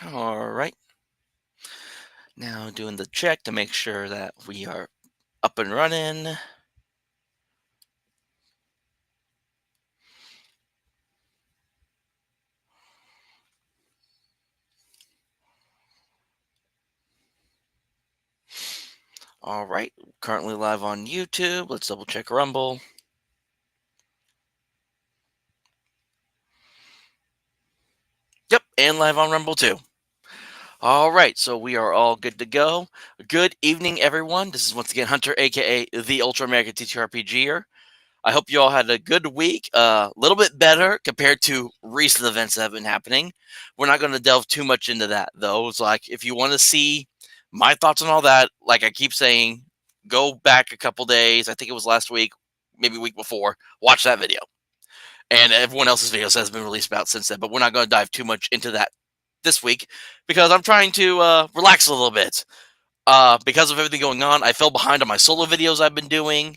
All right. Now doing the check to make sure that we are up and running. All right. Currently live on YouTube. Let's double check Rumble. Yep, and live on Rumble too. All right, so we are all good to go. Good evening, everyone. This is once again Hunter, aka the Ultra American TTRPGer. I hope you all had a good week. A little bit better compared to recent events that have been happening. We're not going to delve too much into that, though. It's like if you want to see my thoughts on all that, like I keep saying, go back a couple days. I think it was last week, maybe week before. Watch that video, and everyone else's videos has been released about since then. But we're not going to dive too much into that this week because I'm trying to relax a little bit. Because of everything going on, I fell behind on my solo videos I've been doing,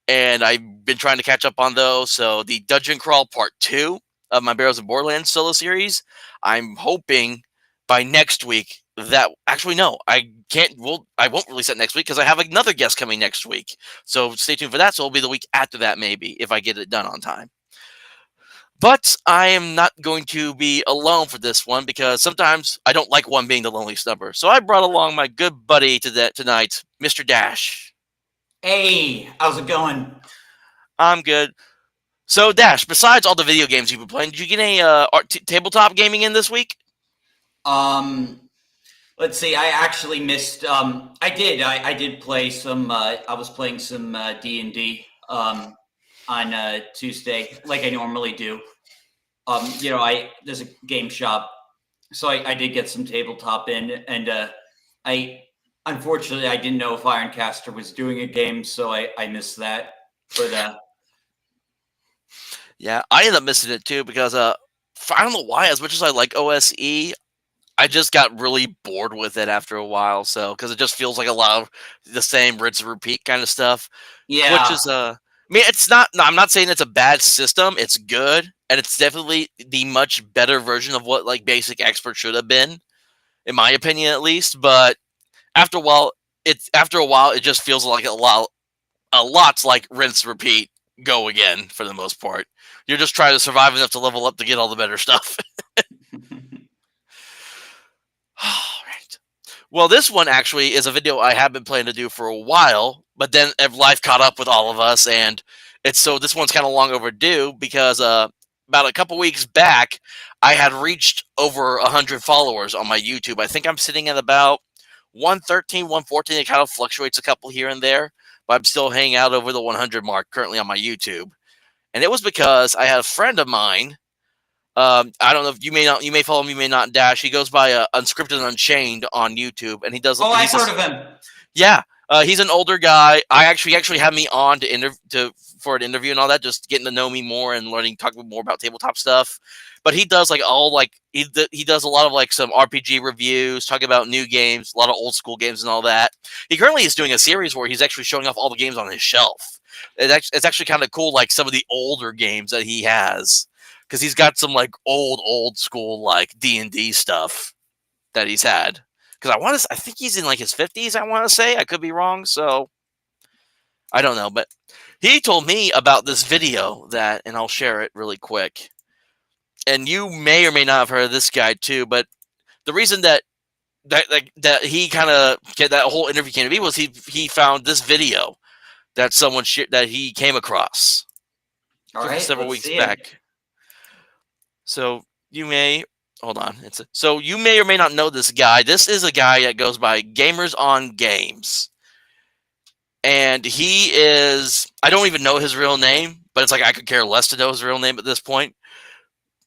and I've been trying to catch up on those. So the Dungeon Crawl Part 2 of my Barrows and Borderlands solo series, I'm hoping by next week that actually no, I can't. Well, I won't release that next week because I have another guest coming next week. So stay tuned for that. So it'll be the week after that, maybe if I get it done on time. But I am not going to be alone for this one because sometimes I don't like one being the loneliest number. So I brought along my good buddy tonight, Mr. Dash. Hey, how's it going? I'm good. So Dash, besides all the video games you've been playing, did you get any tabletop gaming in this week? Um, let's see. I actually missed. I did. I did play some. I was playing some D&D on Tuesday, like I normally do. There's a game shop, so I did get some tabletop in, and I unfortunately I didn't know if Ironcaster was doing a game, so I missed that. But Yeah, I ended up missing it too because I don't know why. As much as I like OSE, I just got really bored with it after a while. So because it just feels like a lot of the same rinse and repeat kind of stuff. Which yeah, is I mean, it's not. No, I'm not saying it's a bad system. It's good, and it's definitely the much better version of what like Basic Expert should have been, in my opinion, at least. But after a while, it just feels like a lot's like rinse, repeat, go again for the most part. You're just trying to survive enough to level up to get all the better stuff. All right. Well, this one actually is a video I have been planning to do for a while, but then life caught up with all of us, and this one's kind of long overdue because about a couple weeks back, I had reached over 100 followers on my YouTube. I think I'm sitting at about 113, 114. It kind of fluctuates a couple here and there, but I'm still hanging out over the 100 mark currently on my YouTube. And it was because I had a friend of mine. I don't know if you may follow him, you may not. Dash. He goes by Unscripted and Unchained on YouTube, and he does. oh, I've He's a heard of him. yeah. He's an older guy. I actually had me on for an interview and all that, just getting to know me more and talking more about tabletop stuff. But he does he does a lot of like some RPG reviews, talking about new games, a lot of old school games and all that. He currently is doing a series where he's actually showing off all the games on his shelf. It's actually kind of cool, like some of the older games that he has, because he's got some like old school like D&D stuff that he's had. Because I think he's in like his 50s. I want to say I could be wrong, so I don't know. But he told me about this video and I'll share it really quick. And you may or may not have heard of this guy too. But the reason that he kind of that whole interview came to be was he found this video that that he came across All right, several let's weeks see it. back. So you may hold on. So you may or may not know this guy. This is a guy that goes by Gamers on Games, and he is. I don't even know his real name, but it's like I could care less to know his real name at this point.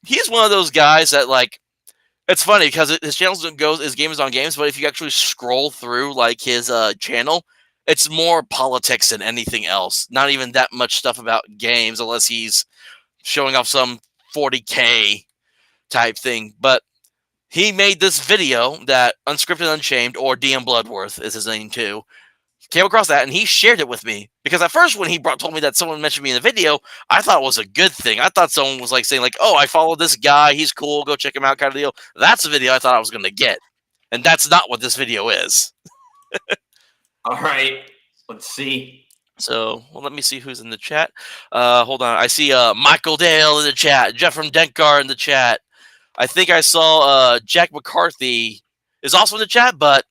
He's one of those guys that like. It's funny because his channel is Gamers on Games, but if you actually scroll through like his channel, it's more politics than anything else. Not even that much stuff about games, unless he's showing off some 40K type thing. But he made this video that Unscripted Unchained, or DM Bloodworth is his name too, came across that, and he shared it with me Because at first, when he told me that someone mentioned me in the video, I thought it was a good thing. I thought someone was like saying like, "Oh, I follow this guy. He's cool. Go check him out," kind of deal. That's the video I thought I was going to get, and that's not what this video is. All right, let's see. So, well, let me see who's in the chat. Hold on. I see Michael Dale in the chat, Jeff from Denkar in the chat. I think I saw Jack McCarthy is also in the chat, but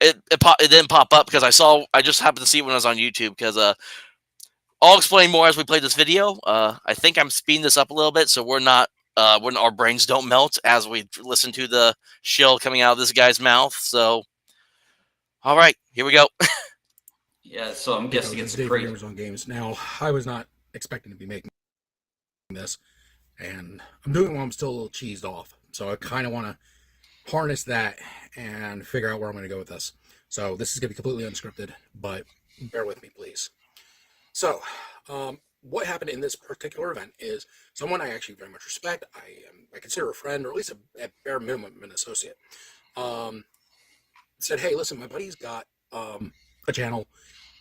it didn't pop up because I just happened to see it when I was on YouTube because I'll explain more as we play this video. I think I'm speeding this up a little bit so we're not when our brains don't melt as we listen to the shill coming out of this guy's mouth. So, all right, here we go. Yeah, so I'm guessing it's a crate. Gamers on Games. Now, I was not expecting to be making this, and I'm doing it while I'm still a little cheesed off. So I kind of want to harness that and figure out where I'm going to go with this. So this is going to be completely unscripted, but bear with me, please. So, what happened in this particular event is someone I actually very much respect. I consider a friend, or at least at bare minimum an associate. Said, "Hey, listen, my buddy's got a channel,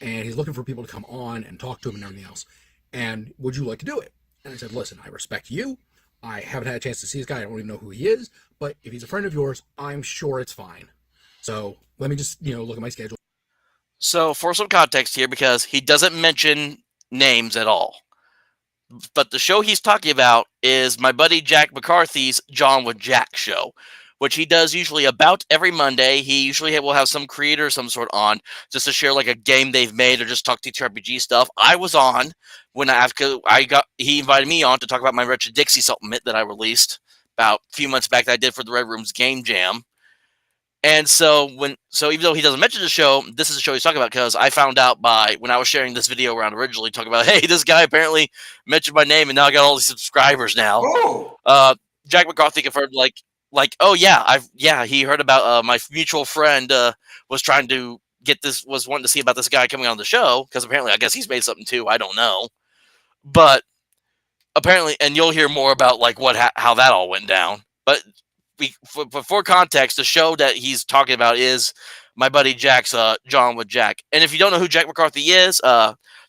and he's looking for people to come on and talk to him and everything else. And would you like to do it?" And I said, "Listen, I respect you. I haven't had a chance to see this guy. I don't even know who he is. But if he's a friend of yours, I'm sure it's fine. So let me just, look at my schedule." So, for some context here, because he doesn't mention names at all, but the show he's talking about is my buddy Jack McCarthy's John with Jack show, which he does usually about every Monday. He usually will have some creator of some sort on just to share like a game they've made or just talk TTRPG stuff. I was on when he invited me on to talk about my Wretched Dixie supplement that I released about a few months back that I did for the Red Room's Game Jam. And so even though he doesn't mention the show, this is the show he's talking about because I found out when I was sharing this video around originally talking about, hey, this guy apparently mentioned my name and now I got all these subscribers now. Oh, Jack McCarthy confirmed oh yeah, he heard about my mutual friend was trying to was wanting to see about this guy coming on the show because apparently I guess he's made something too. I don't know, but apparently, and you'll hear more about like how that all went down. But for context, the show that he's talking about is my buddy Jack's John with Jack. And if you don't know who Jack McCarthy is,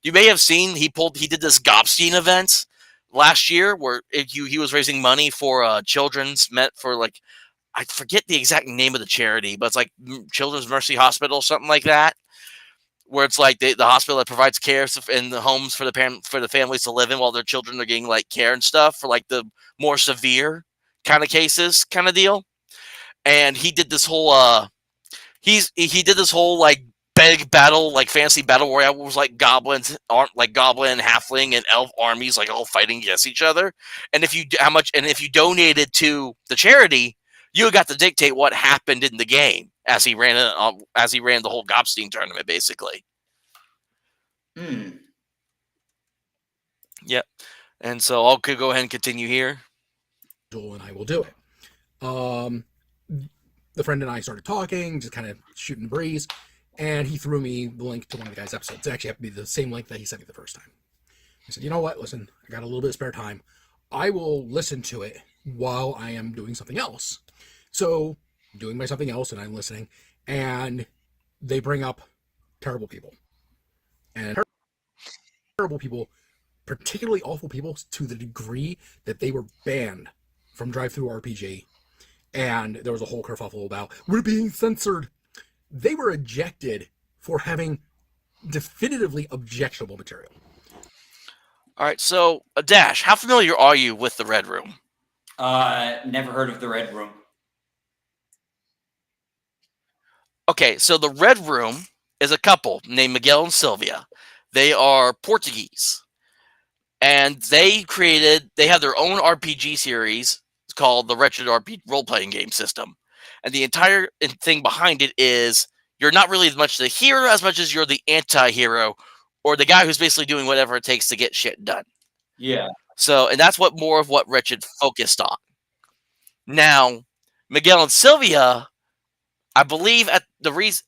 you may have seen he did this Gobstein event last year where he was raising money for children's meant for like I forget the exact name of the charity, but it's like Children's Mercy Hospital, something like that, where it's like the hospital that provides care in the homes for the families to live in while their children are getting like care and stuff for like the more severe kind of cases, kind of deal. And he did this whole he did this whole like big battle, like fantasy battle royale was like goblin, halfling, and elf armies like all fighting against each other. And if you donated to the charity, you got to dictate what happened in the game as he ran the whole Gobstein tournament, basically. Yep. And so I'll go ahead and continue here. And I will do it. The friend and I started talking, just kind of shooting the breeze, and he threw me the link to one of the guy's episodes. It actually happened to be the same link that he sent me the first time. I said, "You know what? Listen, I got a little bit of spare time. I will listen to it while I am doing something else." So, I'm doing my something else, and I'm listening, and they bring up terrible people. And terrible people, particularly awful people, to the degree that they were banned from Drive-Thru RPG. And there was a whole kerfuffle about, we're being censored. They were ejected for having definitively objectionable material. All right, so Dash, how familiar are you with the Red Room? Never heard of the Red Room. Okay, so the Red Room is a couple named Miguel and Sylvia. They are Portuguese. And they have their own RPG series called the Wretched RPG role-playing game system. And the entire thing behind it is you're not really as much the hero as much as you're the anti-hero or the guy who's basically doing whatever it takes to get shit done. Yeah. So, and that's more of what Wretched focused on. Now, Miguel and Sylvia, I believe at the reason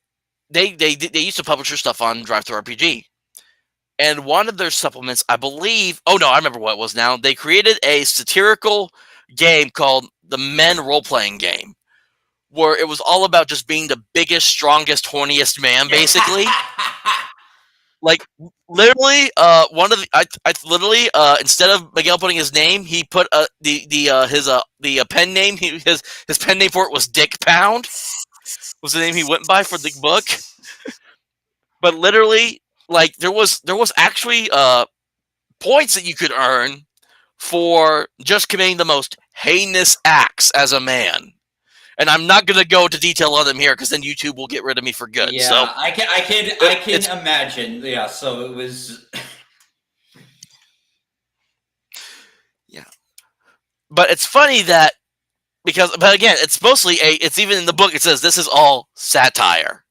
they used to publish their stuff on Drive-Thru RPG. And one of their supplements, I believe, I remember what it was now. They created a satirical game called the Men Role-Playing Game, where it was all about just being the biggest, strongest, horniest man, basically. Like literally, one of the I literally instead of Miguel putting his name, he put the his the pen name. His pen name for it was Dick Pound. Was the name he went by for the book. But literally, like there was actually points that you could earn for just committing the most heinous acts as a man. And I'm not going to go into detail on them here because then YouTube will get rid of me for good. So Yeah, I can it's imagine. Yeah, so it was. yeah, but it's funny that but again, it's mostly it's even in the book. It says this is all satire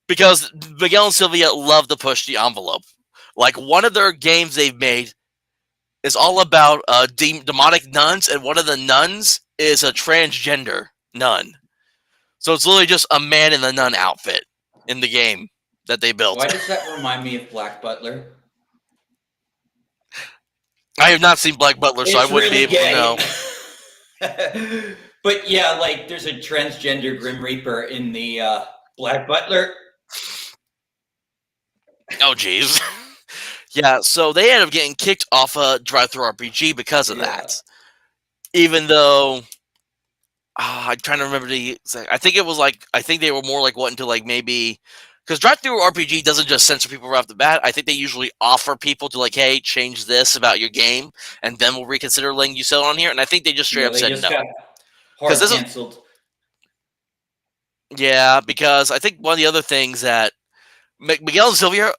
because Miguel and Sylvia love to push the envelope. Like one of their games they've made is all about demonic nuns, and one of the nuns is a transgender nun. So it's literally just a man in the nun outfit in the game that they built. Why does that remind me of Black Butler? I have not seen Black Butler, so I It's wouldn't be really able to know. gay. But yeah, like there's a transgender Grim Reaper in the Black Butler. Oh, jeez. Yeah, so they ended up getting kicked off a drive-through RPG because of Yeah. that. Even though I'm trying to remember I think it was like I think they were more like wanting to like maybe because drive-through RPG doesn't just censor people right off the bat. I think they usually offer people to like, hey, change this about your game, and then we'll reconsider letting you sell on here. And I think they just straight Yeah, up they said just no. got Because hard this is canceled. yeah, because I think one of the other things that Miguel and Sylvia,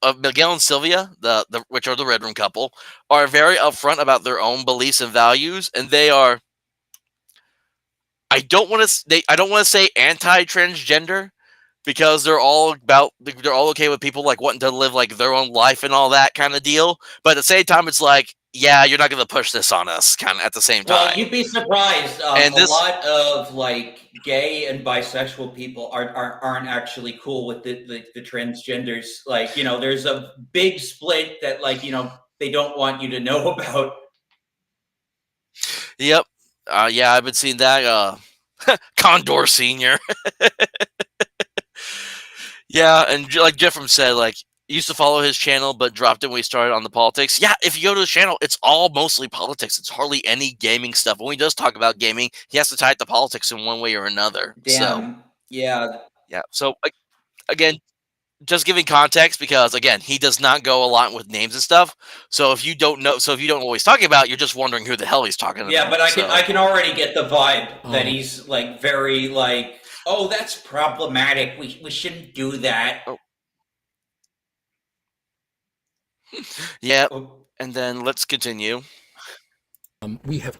the which are the Red Room couple, are very upfront about their own beliefs and values, and they are. I don't want to say anti-transgender because they're all okay with people like wanting to live like their own life and all that kind of deal. But at the same time, it's like, yeah, you're not going to push this on us, kind of at the same Well, time. you'd be surprised. And A this, lot of like gay and bisexual people aren't actually cool with the transgenders. Like, there's a big split that like, they don't want you to know about. yep, yeah, I've been seeing that. Condor Senior. Yeah, and like Jeffrem said, like used to follow his channel, but dropped it when we started on the politics. Yeah, if you go to his channel, it's all mostly politics. It's hardly any gaming stuff. When he does talk about gaming, he has to tie it to politics in one way or another. So Damn. Yeah. yeah. So again, just giving context because again, he does not go a lot with names and stuff. So if you don't know, if you don't know what he's talking about, you're just wondering who the hell he's talking about. Yeah, but I can already get the vibe that Oh. he's like very like, oh, that's problematic. We shouldn't do that. Oh. Yeah, Oh, and then let's continue. We have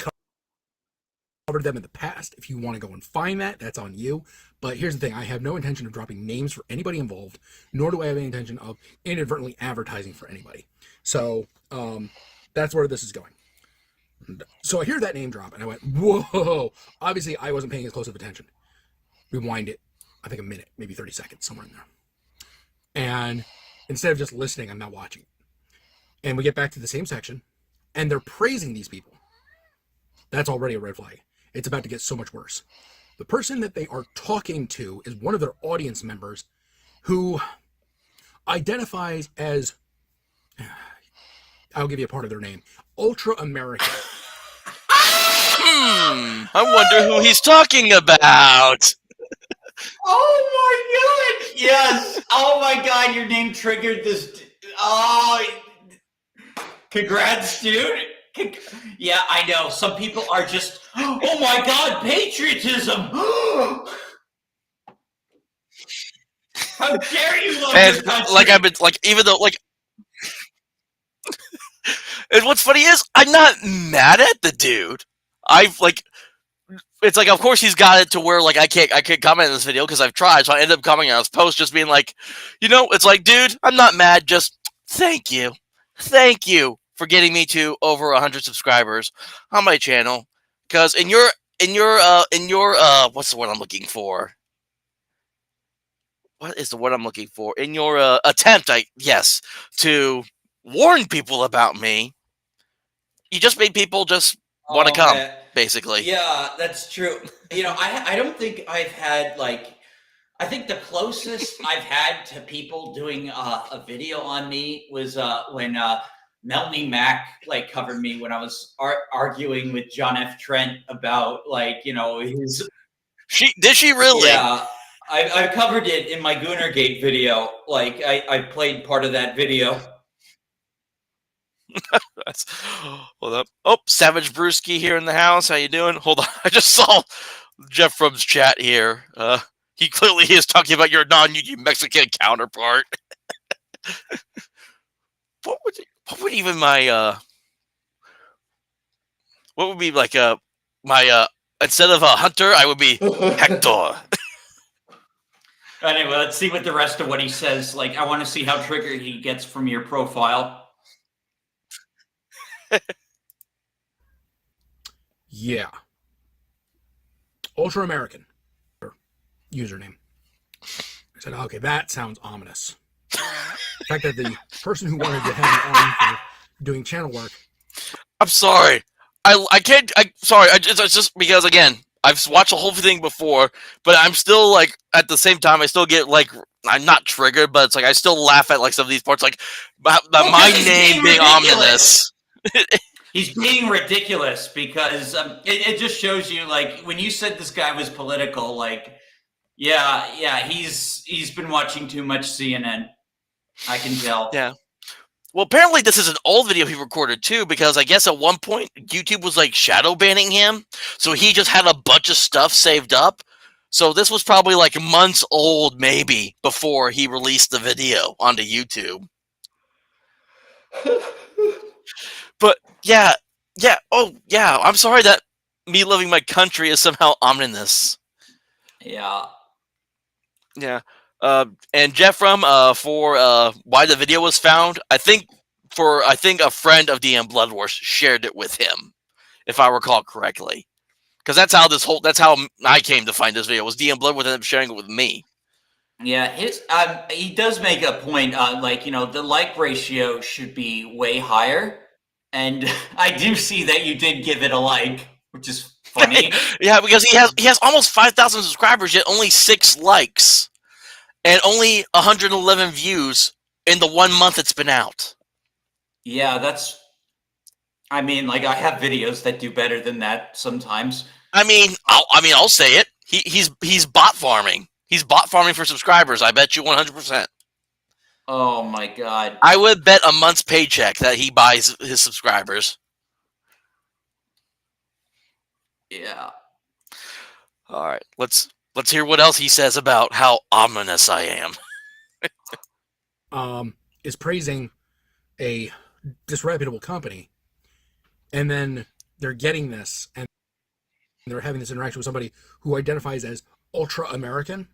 covered them in the past. If you want to go and find that, that's on you. But here's the thing: I have no intention of dropping names for anybody involved, nor do I have any intention of inadvertently advertising for anybody. So that's where this is going. So I hear that name drop, and I went, "Whoa!" Obviously, I wasn't paying as close of attention. Rewind it, I think a minute, maybe 30 seconds, somewhere in there. And instead of just listening, I'm now watching it. And we get back to the same section, and they're praising these people. That's already a red flag. It's about to get so much worse. The person that they are talking to is one of their audience members who identifies as, I'll give you a part of their name, Ultra American. I wonder who he's talking about. oh my god! Yes. Oh my god! Your name triggered this. Oh, congrats, dude. Yeah, I know. Some people are just. Oh my god! Patriotism. How dare you love And your country? like I've been like, even though like, and what's funny is I'm not mad at the dude. I've like, it's like, of course he's got it to where like I can't comment in this video because I've tried, so I end up commenting on his post just being like, it's like, dude, I'm not mad, just thank you for getting me to over 100 subscribers on my channel, because in your what's the word I'm looking for? What is the word I'm looking for? In your attempt, to warn people about me, you just made people just want to Oh come, man. basically. Yeah, that's true. I don't think I've had like I think the closest I've had to people doing a video on me was when Melanie Mack like covered me when I was arguing with John F. Trent about his. Did she really? Yeah, I covered it in my Goonergate video. Like I played part of that video. That's, hold up. Oh, Savage Brewski here in the house. How you doing? Hold on. I just saw Jeff Frum's chat here. He clearly is talking about your non-union Mexican counterpart. What would even my what would be like my instead of a hunter, I would be Hector. Anyway, let's see what the rest of what he says. Like, I want to see how triggered he gets from your profile. Yeah. Ultra American username. I said, okay, that sounds ominous. The fact that the person who wanted to have me on for doing channel work. I'm sorry. I can't. Sorry. It's just because again, I've watched the whole thing before, but I'm still like at the same time I still get like I'm not triggered, but it's like I still laugh at like some of these parts, like my name being ominous. He's being ridiculous because it just shows you like when you said this guy was political, like yeah, he's been watching too much CNN. I can tell. Yeah. Well, apparently this is an old video he recorded too, because I guess at one point YouTube was like shadow banning him, so he just had a bunch of stuff saved up. So this was probably like months old, maybe, before he released the video onto YouTube. But yeah, oh yeah, I'm sorry that me loving my country is somehow ominous. Yeah. Yeah. And Jeff from for why the video was found, I think a friend of DM Blood Wars shared it with him, if I recall correctly. Because that's how I came to find this video, was DM Blood Wars ended up sharing it with me. Yeah, he does make a point. The like ratio should be way higher, and I do see that you did give it a like, which is funny. Yeah, because he has almost 5,000 subscribers, yet only 6 likes, and only 111 views in the 1 month it's been out. Yeah, I mean, like I have videos that do better than that sometimes. I mean, I'll say it. He's bot farming. He's bot farming for subscribers. I bet you 100%. Oh my god! I would bet a month's paycheck that he buys his subscribers. Yeah. All right, let's hear what else he says about how ominous I am. Is praising a disreputable company, and then they're getting this, and they're having this interaction with somebody who identifies as ultra American.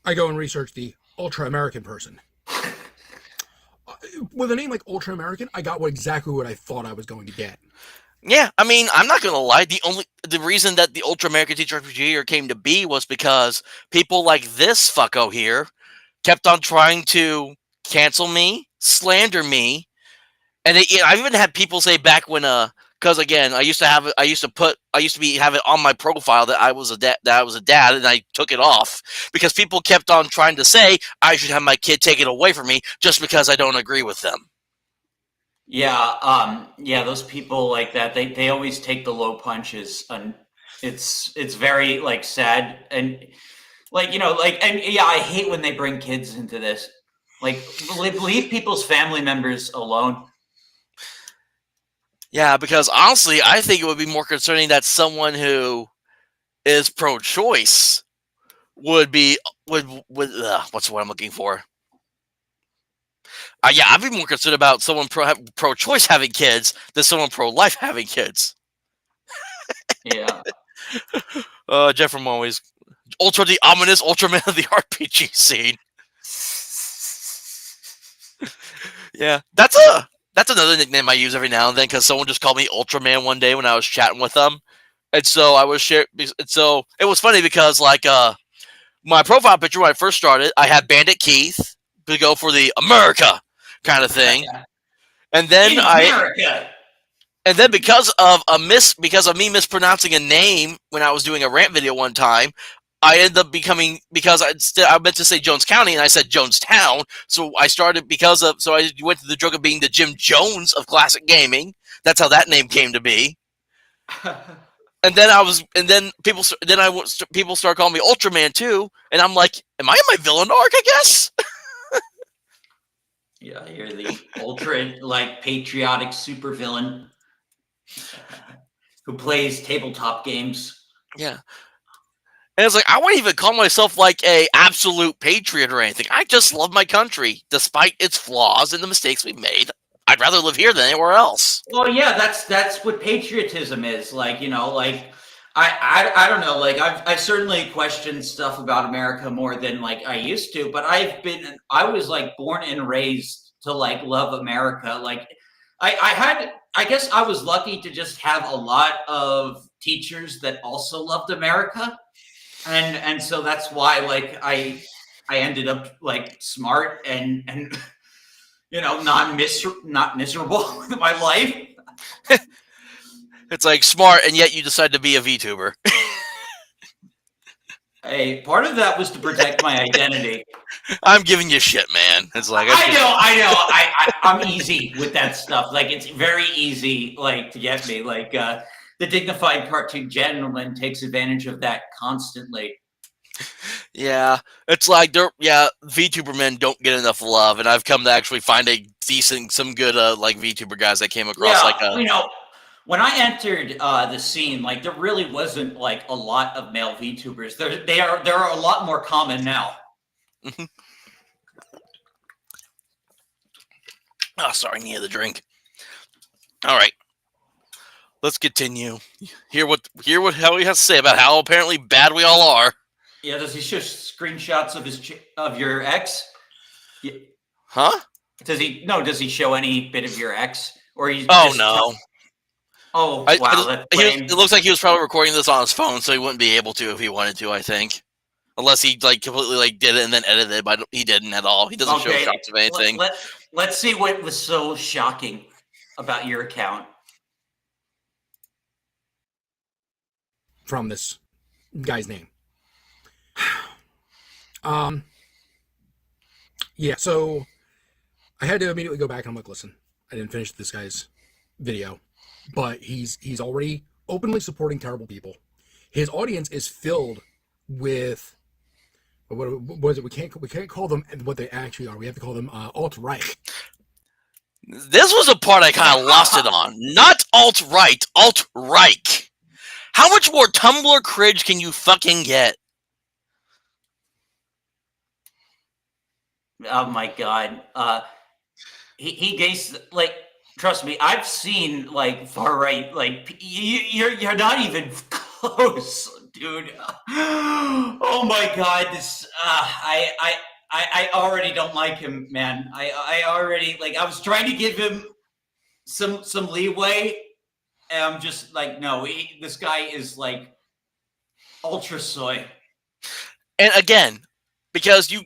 I go and research the ultra American person. With a name like ultra American, I got exactly what I thought I was going to get. Yeah, I mean, I'm not gonna lie. The reason that the Ultra American Teacher RPG came to be was because people like this fucko here kept on trying to cancel me, slander me, and I've even had people say back when because again, I used to have it on my profile that I was a dad, and I took it off because people kept on trying to say I should have my kid taken away from me just because I don't agree with them. Yeah, those people like that, they always take the low punches, and it's very like sad, and I hate when they bring kids into this. Like, leave people's family members alone. Yeah, because honestly, I think it would be more concerning that someone who is pro-choice would what's the word I'm looking for? Yeah, I'd be more concerned about someone pro-choice having kids than someone pro-life having kids. Yeah. Jeff from always the ominous Ultraman of the RPG scene. Yeah, that's another nickname I use every now and then because someone just called me Ultraman one day when I was chatting with them, and so I was so it was funny because like my profile picture when I first started, I had Bandit Keith to go for the America kind of thing, and then because of me mispronouncing a name when I was doing a rant video one time, I ended up becoming because I meant to say Jones County and I said Jonestown. So I started so I went to the joke of being the Jim Jones of classic gaming. That's how that name came to be. And then people start calling me Ultraman too, and I'm like, am I in my villain arc? I guess. Yeah, you're the ultra like patriotic supervillain who plays tabletop games. Yeah. And it's like I wouldn't even call myself like a absolute patriot or anything. I just love my country, despite its flaws and the mistakes we made. I'd rather live here than anywhere else. Well, yeah, that's what patriotism is. Like, like I don't know. Like I've certainly questioned stuff about America more than like I used to, but I was like born and raised to like love America. Like I guess I was lucky to just have a lot of teachers that also loved America. And so that's why like I ended up like smart and not miserable with my life. It's like smart, and yet you decide to be a VTuber. Hey, part of that was to protect my identity. I'm giving you shit, man. It's like I know. I'm easy with that stuff. Like it's very easy, like to get me. Like the dignified cartoon gentleman takes advantage of that constantly. Yeah, it's like VTuber men don't get enough love, and I've come to actually find some good like VTuber guys I came across. Yeah, when I entered the scene, like there really wasn't like a lot of male VTubers. There are a lot more common now. Oh, sorry, need the drink. All right, let's continue. Hear what how he has to say about how apparently bad we all are. Yeah, does he show screenshots of your ex? Yeah. Huh? Does he show any bit of your ex? Or he? Oh no. Oh wow, it looks like he was probably recording this on his phone, so he wouldn't be able to if he wanted to. I think, unless he like completely like did it and then edited it, but he didn't at all. He doesn't show shots of anything. Let's see what was so shocking about your account from this guy's name. Yeah, so I had to immediately go back and I'm like, listen, I didn't finish this guy's video, but he's already openly supporting terrible people. His audience is filled with what is it? We can't call them what they actually are. We have to call them alt-right. This was a part I kind of lost it on. Not alt-right, alt-right. How much more Tumblr cringe can you fucking get? Oh my god. He gets like, trust me, I've seen like far right, like you're not even close, dude. Oh my god, this I already don't like him, man. I already like I was trying to give him some leeway, and I'm just like, no, this guy is like ultra soy. And again, because you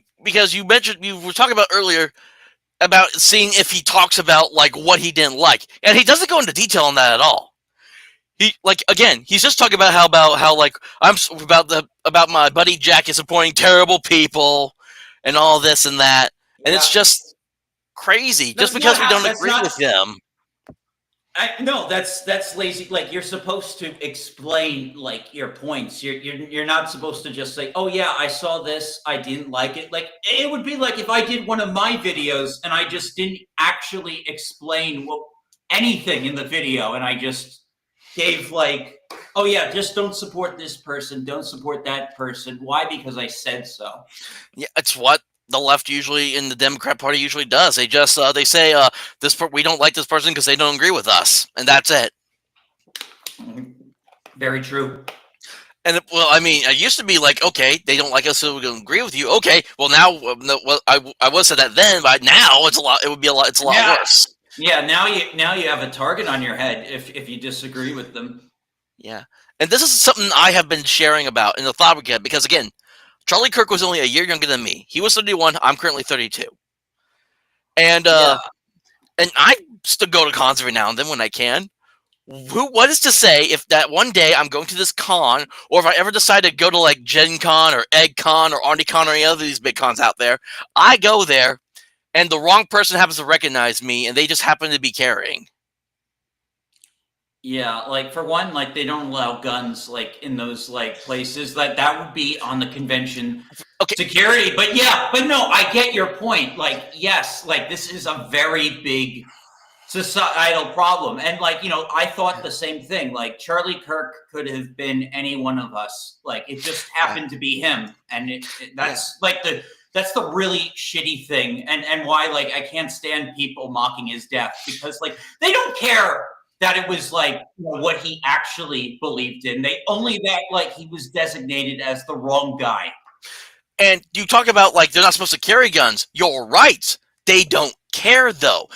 mentioned, you were talking about earlier about seeing if he talks about like what he didn't like, and he doesn't go into detail on that at all. He's just talking about how like I'm about my buddy Jack is supporting terrible people and all this and that, and it's just crazy. Just because we don't agree with him. No, that's lazy. Like you're supposed to explain like your points. You're not supposed to just say, "Oh yeah, I saw this. I didn't like it." Like it would be like if I did one of my videos and I just didn't actually explain anything in the video, and I just gave like, "Oh yeah, just don't support this person. Don't support that person." Why? Because I said so. Yeah, it's what the left usually in the Democrat Party usually does. They just they say we don't like this person because they don't agree with us, and that's it. Very true. And I mean, it used to be like, okay, they don't like us, so we don't agree with you. Okay, well now, I would say that then, but now it's a lot. It would be a lot. It's a lot worse. Yeah, now you have a target on your head if you disagree with them. Yeah, and this is something I have been sharing about in the thought weekend because again, Charlie Kirk was only a year younger than me. He was 31. I'm currently 32. And and I still go to cons every now and then when I can. What is to say if that one day I'm going to this con, or if I ever decide to go to like Gen Con or Egg Con or ArnieCon or any other of these big cons out there, I go there and the wrong person happens to recognize me and they just happen to be carrying. Yeah, like for one, like they don't allow guns like in those like places. That would be on the convention Okay, security. But yeah, but no, I get your point. Like, yes, like this is a very big societal problem. And like, I thought the same thing. Like Charlie Kirk could have been any one of us. Like it just yeah, happened to be him. And yeah. that's like that's the really shitty thing. And why like I can't stand people mocking his death, because like they don't care that it was like what he actually believed in. They only that like he was designated as the wrong guy. And you talk about like they're not supposed to carry guns. You're right. They don't care though.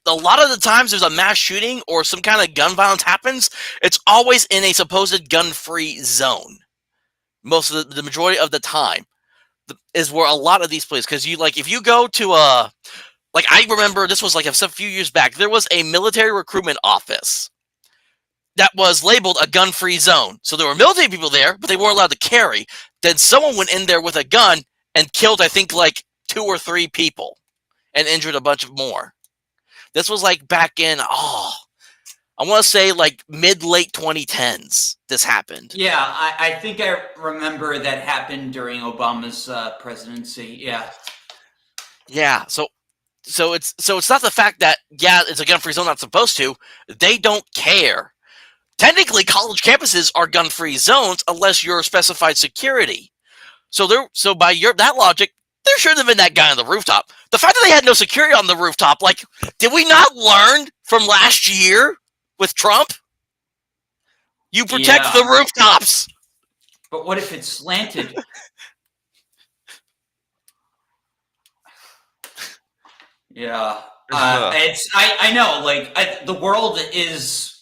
A lot of the times there's a mass shooting or some kind of gun violence happens, it's always in a supposed gun-free zone. Most of the majority of the time is where a lot of these places, because you like if you go to a like I remember this was like a few years back, there was a military recruitment office that was labeled a gun-free zone. So there were military people there, but they weren't allowed to carry. Then someone went in there with a gun and killed, I think, like 2 or 3 people and injured a bunch of more. This was like back in, I want to say like mid-late 2010s this happened. Yeah, I think I remember that happened during Obama's presidency. Yeah. Yeah, so it's not the fact that it's a gun-free zone, not supposed to. They don't care. Technically, college campuses are gun-free zones unless you're specified security. So by that logic, there shouldn't have been that guy on the rooftop. The fact that they had no security on the rooftop, like, did we not learn from last year with Trump? You protect the Yeah. rooftops. But what if it's slanted? Yeah. I know, like the world is,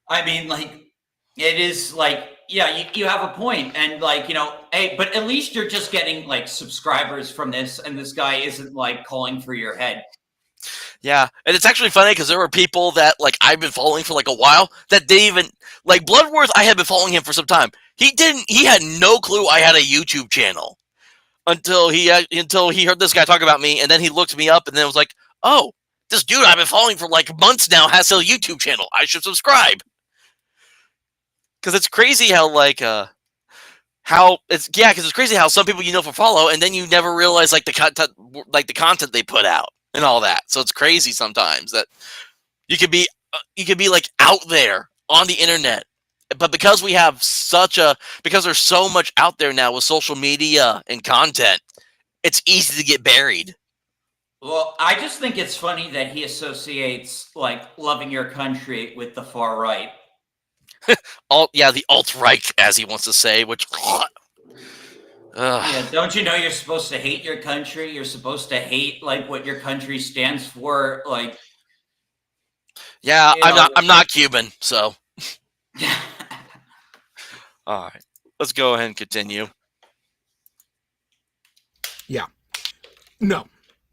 I mean, like it is like, yeah, you have a point. And like, hey, but at least you're just getting like subscribers from this, and this guy isn't like calling for your head. Yeah, and it's actually funny because there were people that like I've been following for like a while that didn't even like Bloodworth. I had been following him for some time. He had no clue I had a YouTube channel until he heard this guy talk about me, and then he looked me up and then was like, "Oh, this dude I've been following for like months now has a YouTube channel. I should subscribe." Because it's crazy how because it's crazy how some people for follow, and then you never realize like the content they put out and all that. So it's crazy sometimes that you could be like out there on the internet, but because because there's so much out there now with social media and content, it's easy to get buried. Well, I just think it's funny that he associates like loving your country with the far right. The alt-right, as he wants to say, which yeah, don't you know you're supposed to hate your country? You're supposed to hate like what your country stands for. Like, yeah, I'm not Cuban, so all right, let's go ahead and continue. Yeah. No.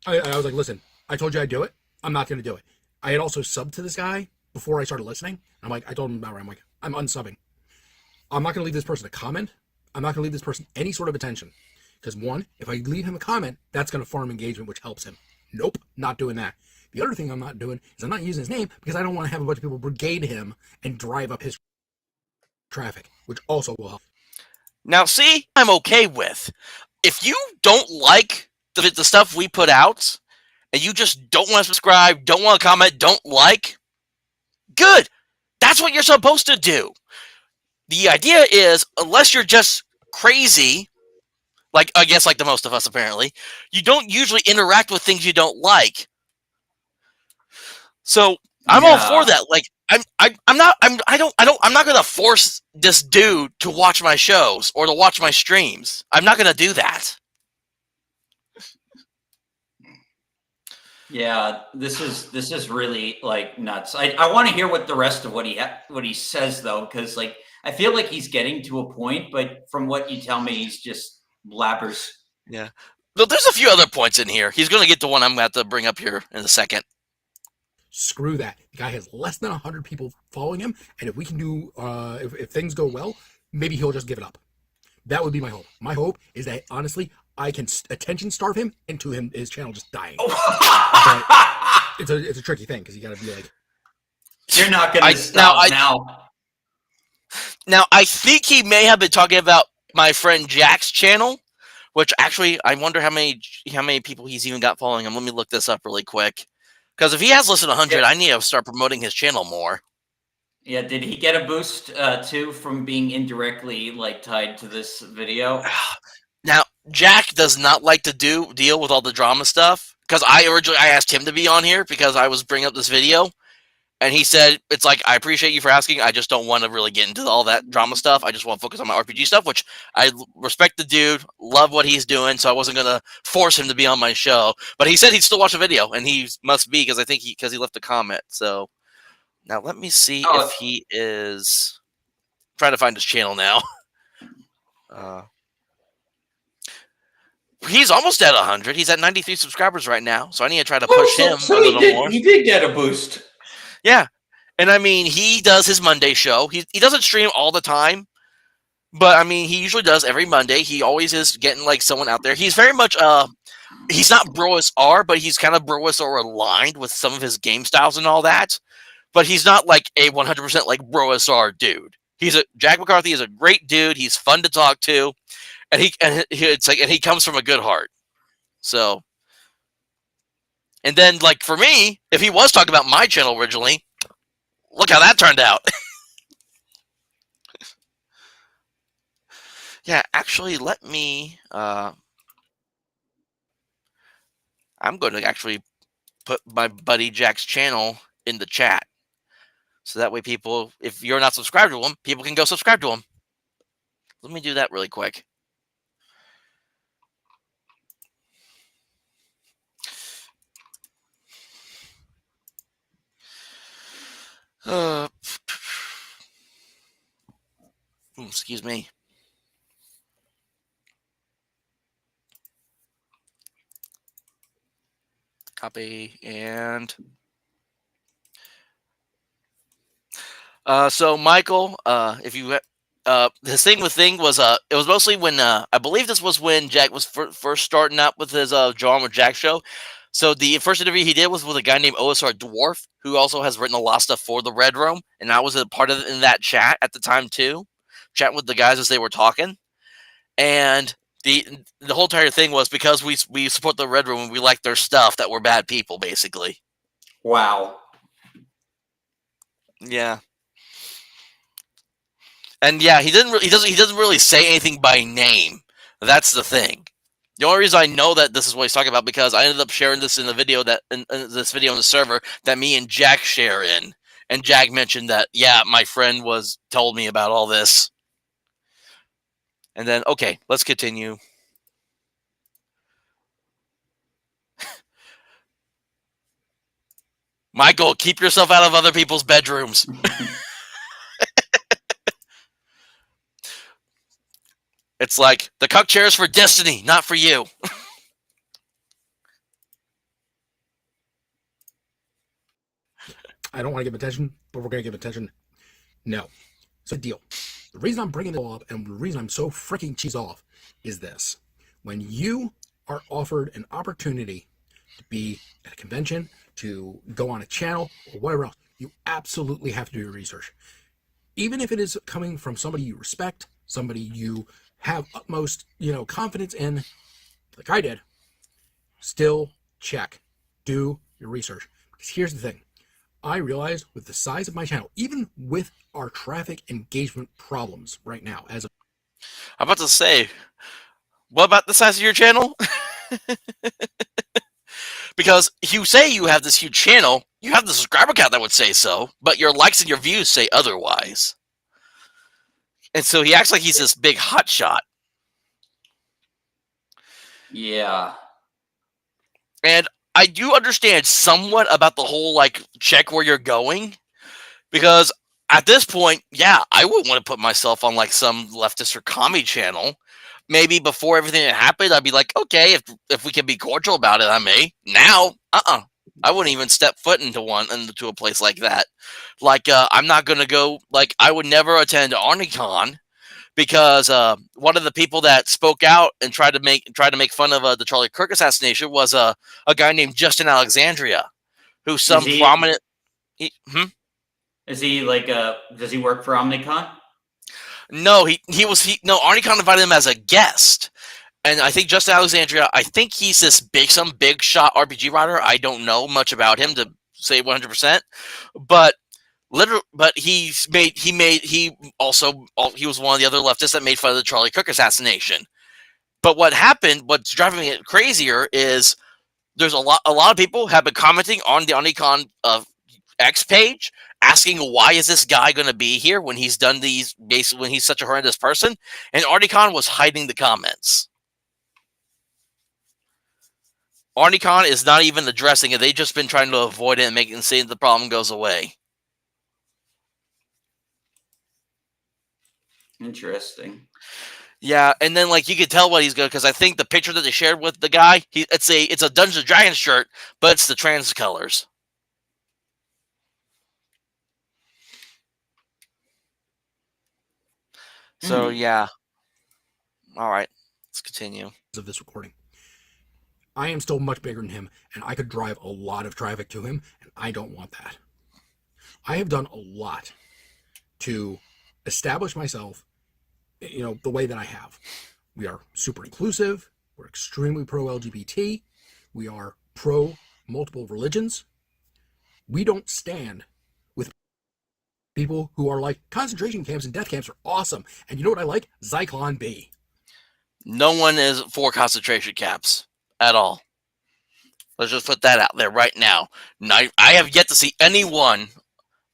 I was like, listen, I told you I'd do it. I'm not going to do it. I had also subbed to this guy before I started listening. I'm like, I told him about it. I'm like, I'm unsubbing. I'm not going to leave this person a comment. I'm not going to leave this person any sort of attention. Because one, if I leave him a comment, that's going to farm engagement, which helps him. Nope, not doing that. The other thing I'm not doing is I'm not using his name because I don't want to have a bunch of people brigade him and drive up his traffic, which also will help. Now, see, I'm okay with. If you don't like the stuff we put out, and you just don't want to subscribe, don't want to comment, don't like, good. That's what you're supposed to do. The idea is, unless you're just crazy, like I guess like the most of us apparently, you don't usually interact with things you don't like. So I'm all for that. Like I'm not gonna force this dude to watch my shows or to watch my streams. I'm not gonna do that. Yeah, this is really like nuts. I want to hear what the rest of what he says though, because like I feel like he's getting to a point, but from what you tell me, he's just blabbers. Yeah. But there's a few other points in here. He's going to get to one I'm going to have to bring up here in a second. Screw that. The guy has less than 100 people following him, and if we can do, if things go well, maybe he'll just give it up. That would be my hope. My hope is that, honestly, I can attention starve him into his channel just dying. But it's a tricky thing, because you got to be like... You're not going to stop now. Now, I think he may have been talking about my friend Jack's channel, which actually, I wonder how many people he's even got following him. Let me look this up really quick. Because if he has less than 100, I need to start promoting his channel more. Yeah, did he get a boost too from being indirectly tied to this video? Now, Jack does not like to deal with all the drama stuff. Because I asked him to be on here because I was bringing up this video. And he said, it's like, I appreciate you for asking. I just don't want to really get into all that drama stuff. I just want to focus on my RPG stuff, which I respect the dude, love what he's doing, so I wasn't going to force him to be on my show. But he said he'd still watch the video, and he must be, because I think because he left a comment. So now let me see if he is... I'm trying to find his channel now. He's almost at 100. He's at 93 subscribers right now, so I need to try to push him a little more. He did get a boost. Yeah. And I mean, he does his Monday show. He doesn't stream all the time, but I mean, he usually does every Monday. He always is getting someone out there. He's very much he's not Brois R, but he's kind of Brois R aligned with some of his game styles and all that. But he's not like a 100% like Brois R dude. Jack McCarthy is a great dude. He's fun to talk to, and he comes from a good heart. So. And then, for me, if he was talking about my channel originally, look how that turned out. Yeah, actually, let me... I'm going to actually put my buddy Jack's channel in the chat. So that way people, if you're not subscribed to him, people can go subscribe to him. Let me do that really quick. Excuse me. Copy and so Michael, if you his thing was it was mostly when I believe this was when Jack was first starting out with his John with Jack show. So the first interview he did was with a guy named OSR Dwarf, who also has written a lot of stuff for the Red Room, and I was a part of it in that chat at the time too, chatting with the guys as they were talking. And the whole entire thing was because we support the Red Room and we like their stuff that we're bad people, basically. Wow. Yeah. And yeah, he doesn't really say anything by name. That's the thing. The only reason I know that this is what he's talking about because I ended up sharing this in the video in this video on the server that me and Jack share in, and Jack mentioned that my friend told me about all this, and then okay, let's continue. Michael, keep yourself out of other people's bedrooms. It's like the cuck chair is for Destiny, not for you. I don't want to give attention, but we're going to give attention. No. So deal. The reason I'm bringing it all up and the reason I'm so freaking cheesed off is this. When you are offered an opportunity to be at a convention, to go on a channel, or whatever else, you absolutely have to do your research. Even if it is coming from somebody you respect, somebody you have utmost, confidence in, like I did, still check. Do your research. Because here's the thing. I realized with the size of my channel, even with our traffic engagement problems right now, I'm about to say, what about the size of your channel? Because you say you have this huge channel, you have the subscriber count that would say so, but your likes and your views say otherwise. And so he acts like he's this big hotshot. Yeah. And I do understand somewhat about the whole, check where you're going. Because at this point, I wouldn't want to put myself on, some leftist or commie channel. Maybe before everything that happened, I'd be like, okay, if we can be cordial about it, I may. Now, I wouldn't even step foot into a place like that. Like, I'm not gonna go. Like, I would never attend OrniCon because one of the people that spoke out and tried to make fun of the Charlie Kirk assassination was a guy named Justin Alexandria, who's Is some he? prominent. Is he like a? Does he work for Omnicon? No, no, OrniCon invited him as a guest. And I think Justin Alexandria, I think he's some big shot RPG writer. I don't know much about him to say 100%, but he was one of the other leftists that made fun of the Charlie Kirk assassination. But what's driving it crazier is there's a lot of people have been commenting on the OmniCon X page asking why is this guy going to be here when he's done these basically when he's such a horrendous person, and OmniCon was hiding the comments. OrniCon is not even addressing it. They've just been trying to avoid it and saying the problem goes away. Interesting. Yeah, and then like you could tell what he's good because I think the picture that they shared with the guy, it's a Dungeons and Dragons shirt, but it's the trans colors. So yeah. All right, let's continue. Of this recording, I am still much bigger than him, and I could drive a lot of traffic to him, and I don't want that. I have done a lot to establish myself, the way that I have. We are super inclusive. We're extremely pro-LGBT. We are pro multiple religions. We don't stand with people who are like, concentration camps and death camps are awesome. And you know what I like? Zyklon B. No one is for concentration camps at all. Let's just put that out there right now. I have yet to see anyone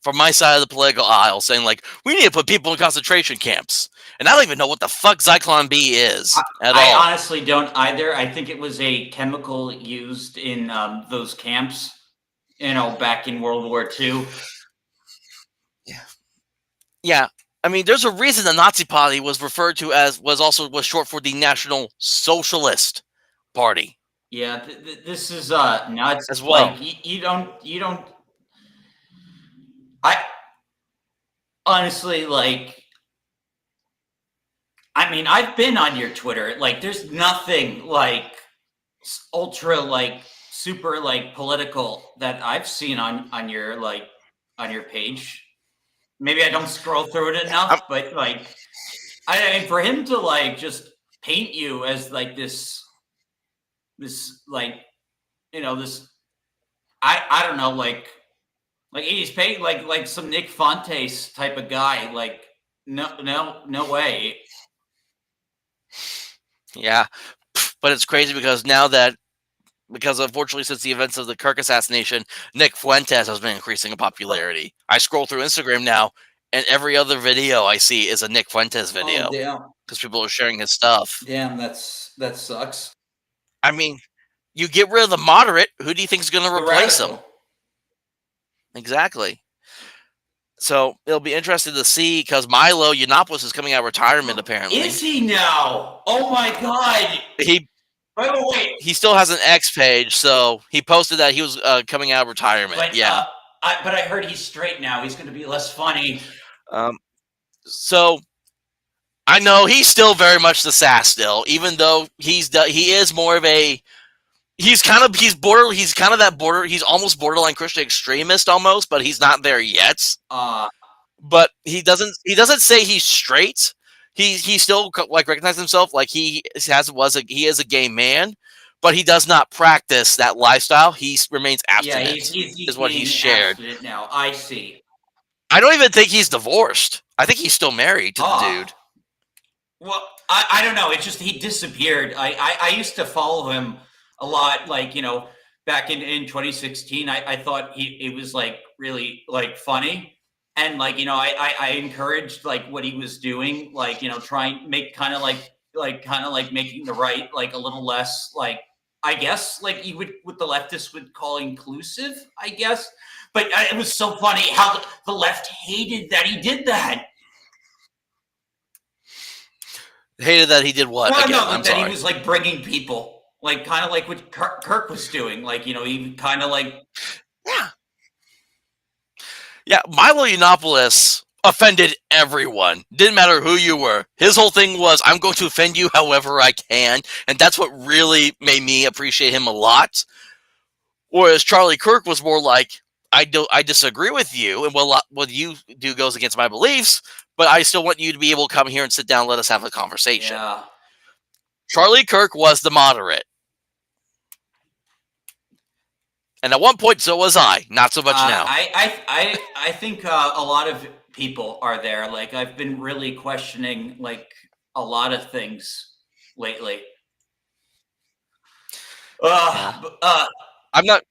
from my side of the political aisle saying, like, we need to put people in concentration camps. And I don't even know what the fuck Zyklon B is at all. I honestly don't either. I think it was a chemical used in those camps, back in World War II. Yeah. Yeah. I mean, there's a reason the Nazi Party was referred to as was short for the National Socialist Party. Yeah, this is nuts as well. Like you don't. I honestly like. I mean, I've been on your Twitter. Like, there's nothing like ultra like super like political that I've seen on your page. Maybe I don't scroll through it enough, but like, I mean, for him to like just paint you as like this like, this, I don't know, like he's paid like some Nick Fontes type of guy. Like, no way. Yeah, but it's crazy because unfortunately since the events of the Kirk assassination, Nick Fuentes has been increasing in popularity. I scroll through Instagram now, and every other video I see is a Nick Fuentes video. Because people are sharing his stuff. Damn, that sucks. I mean, you get rid of the moderate, who do you think is going to replace him? Exactly. So it'll be interesting to see because Milo Yiannopoulos is coming out of retirement. Apparently, is he now? Oh my god! Wait. He still has an X page, so he posted that he was coming out of retirement. But, yeah, but I heard he's straight now. He's going to be less funny. So I know he's still very much the sass still, even though he is more of a. He's kind of that border. He's almost borderline Christian extremist almost, but he's not there yet. But he doesn't say he's straight. He still like recognizes himself like he is a gay man, but he does not practice that lifestyle. He remains abstinent. Yeah, is what he's shared. Now I see. I don't even think he's divorced. I think he's still married to the dude. Well, I don't know. It's just he disappeared. I used to follow him a lot, like, back in 2016. I thought it was like really like funny, and like, I encouraged like what he was doing, like, trying make kind of like making the right like a little less like, I guess like you would what the leftists would call inclusive, I guess. But it was so funny how the left hated that he did that. Hated that he did what? Well, again? no, that he was like bringing people. like kind of like what Kirk was doing. Like he kind of like Yeah, yeah. Milo Yiannopoulos offended everyone. Didn't matter who you were. His whole thing was, I'm going to offend you however I can, and that's what really made me appreciate him a lot. Whereas Charlie Kirk was more like, I disagree with you, and what you do goes against my beliefs, but I still want you to be able to come here and sit down and let us have a conversation. yeah. Charlie Kirk was the moderate. And at one point, so was I. Not so much now. I think a lot of people are there. Like I've been really questioning like a lot of things lately. Yeah. But, I'm not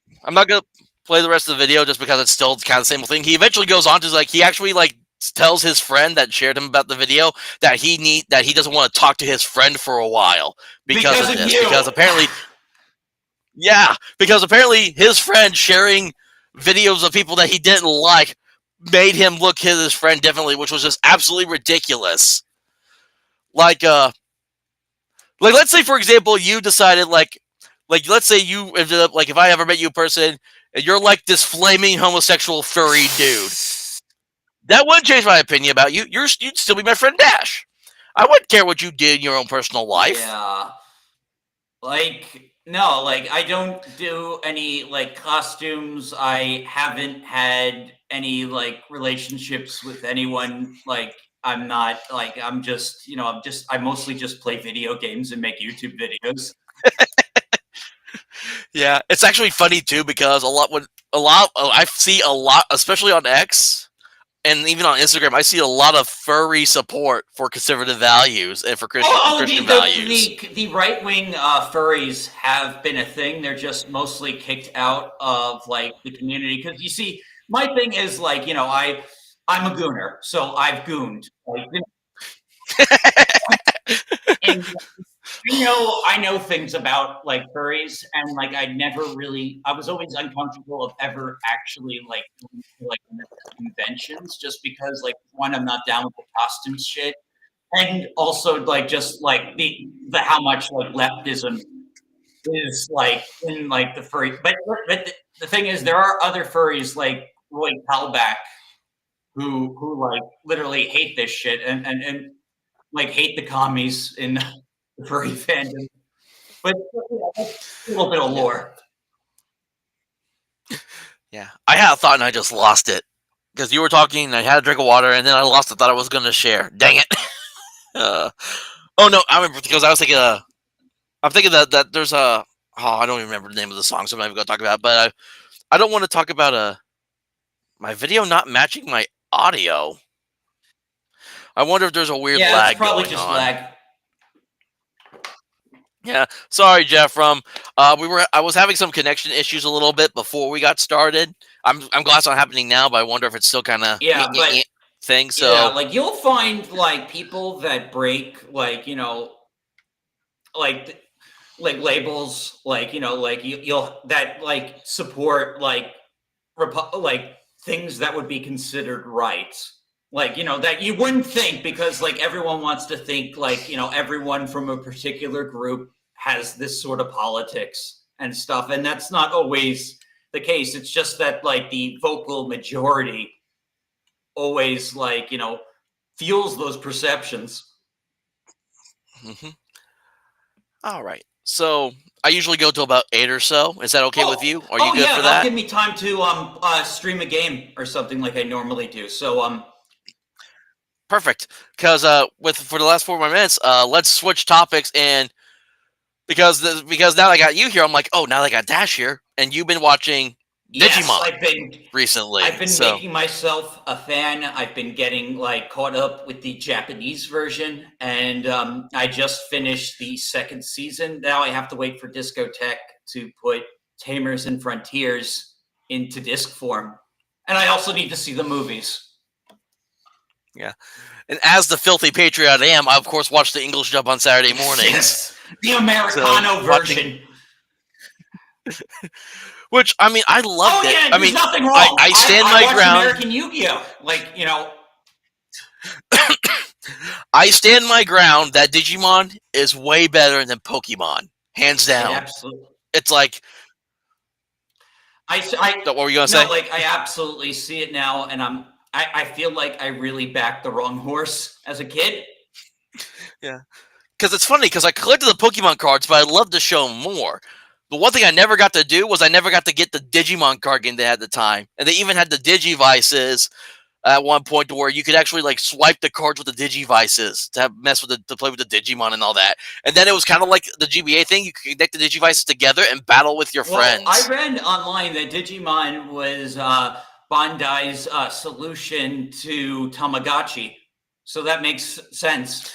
gonna play the rest of the video just because it's still kind of the same thing. He eventually goes on to like he actually like tells his friend that shared him about the video that he doesn't want to talk to his friend for a while because of this. you. Because apparently his friend sharing videos of people that he didn't like made him look at his friend differently, which was just absolutely ridiculous. Like let's say for example you decided like let's say you ended up like if I ever met you in person and you're like this flaming homosexual furry dude, that wouldn't change my opinion about you. You'd still be my friend Dash. I wouldn't care what you did in your own personal life. Yeah. Like no, like I don't do any like costumes. I haven't had any like relationships with anyone. Like I'm not like I'm just I mostly just play video games and make YouTube videos. Yeah, it's actually funny too because I see a lot, especially on X and even on Instagram, I see a lot of furry support for conservative values and for Christian values. The right wing furries have been a thing. They're just mostly kicked out of like the community because you see, my thing is like I'm a gooner, so I've gooned. Like, and I know things about like furries, and like I was always uncomfortable of ever actually like going to like conventions just because like one, I'm not down with the costume shit, and also like just like the how much like leftism is like in like the furry. But the thing is, there are other furries like Roy Kalbach who like literally hate this shit and like hate the commies in the furry fandom. But that's a little bit of lore. Yeah, I had a thought and I just lost it because you were talking and I had a drink of water and then I lost the thought I was going to share. Dang it! Oh no, I remember because I was thinking. I'm thinking that there's a. Oh, I don't even remember the name of the song, so I'm not even going to talk about it. But I don't want to talk about my video not matching my audio. I wonder if there's a weird lag it's probably going just on. lag. Yeah, sorry, Jeff. I was having some connection issues a little bit before we got started. I'm glad it's not happening now, but I wonder if it's still kind of thing. So yeah, like you'll find like people that break like like labels like like you'll that like support like like things that would be considered rights. Like that you wouldn't think because like everyone wants to think like everyone from a particular group has this sort of politics and stuff, and that's not always the case. It's just that like the vocal majority always like fuels those perceptions. Mm-hmm. All right. So I usually go to about 8 or so. Is that okay with you? Are you good for that? That'll give me time to stream a game or something like I normally do. So Perfect. Because for the last 4 more minutes, let's switch topics and because now I got you here, I'm like, oh, now I got Dash here, and you've been watching Digimon recently. I've been making myself a fan. I've been getting like caught up with the Japanese version, and I just finished the 2nd season. Now I have to wait for Discotech to put Tamers and Frontiers into disc form, and I also need to see the movies. Yeah, and as the filthy patriot I am, I of course watch the English dub on Saturday mornings. Yes, the Americano version. Which I mean, I loved it. Yeah, I mean, nothing wrong. I stand my ground. American Yu-Gi-Oh, like I stand my ground that Digimon is way better than Pokemon, hands It down. absolutely. It's like, I what were you gonna no, say? like I absolutely see it now, and I feel like I really backed the wrong horse as a kid. Yeah, because it's funny because I collected the Pokemon cards, but I love to show more. The one thing I never got to do was I never got to get the Digimon card game they had at the time, and they even had the Digivices at one point to where you could actually like swipe the cards with the Digivices to mess with to play with the Digimon and all that. And then it was kind of like the GBA thing. You could connect the Digivices together and battle with your Well, I friends. read online that Digimon was Bandai's solution to Tamagotchi, so that makes sense.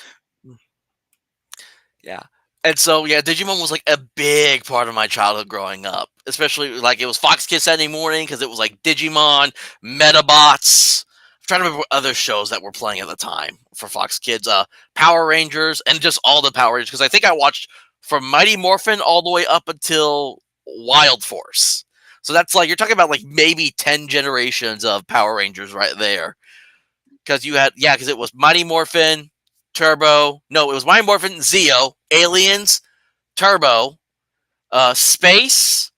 Yeah. And so yeah, Digimon was like a big part of my childhood growing up. Especially like it was Fox Kids Saturday morning because it was like Digimon, Metabots. I'm trying to remember what other shows that were playing at the time for Fox Kids. Power Rangers and just all the Power Rangers because I think I watched from Mighty Morphin all the way up until Wild Force. So that's like you're talking about like maybe 10 generations of Power Rangers right there. Because you had because it was Mighty Morphin, Turbo. No, it was Mighty Morphin, Zeo, Aliens, Turbo, Space.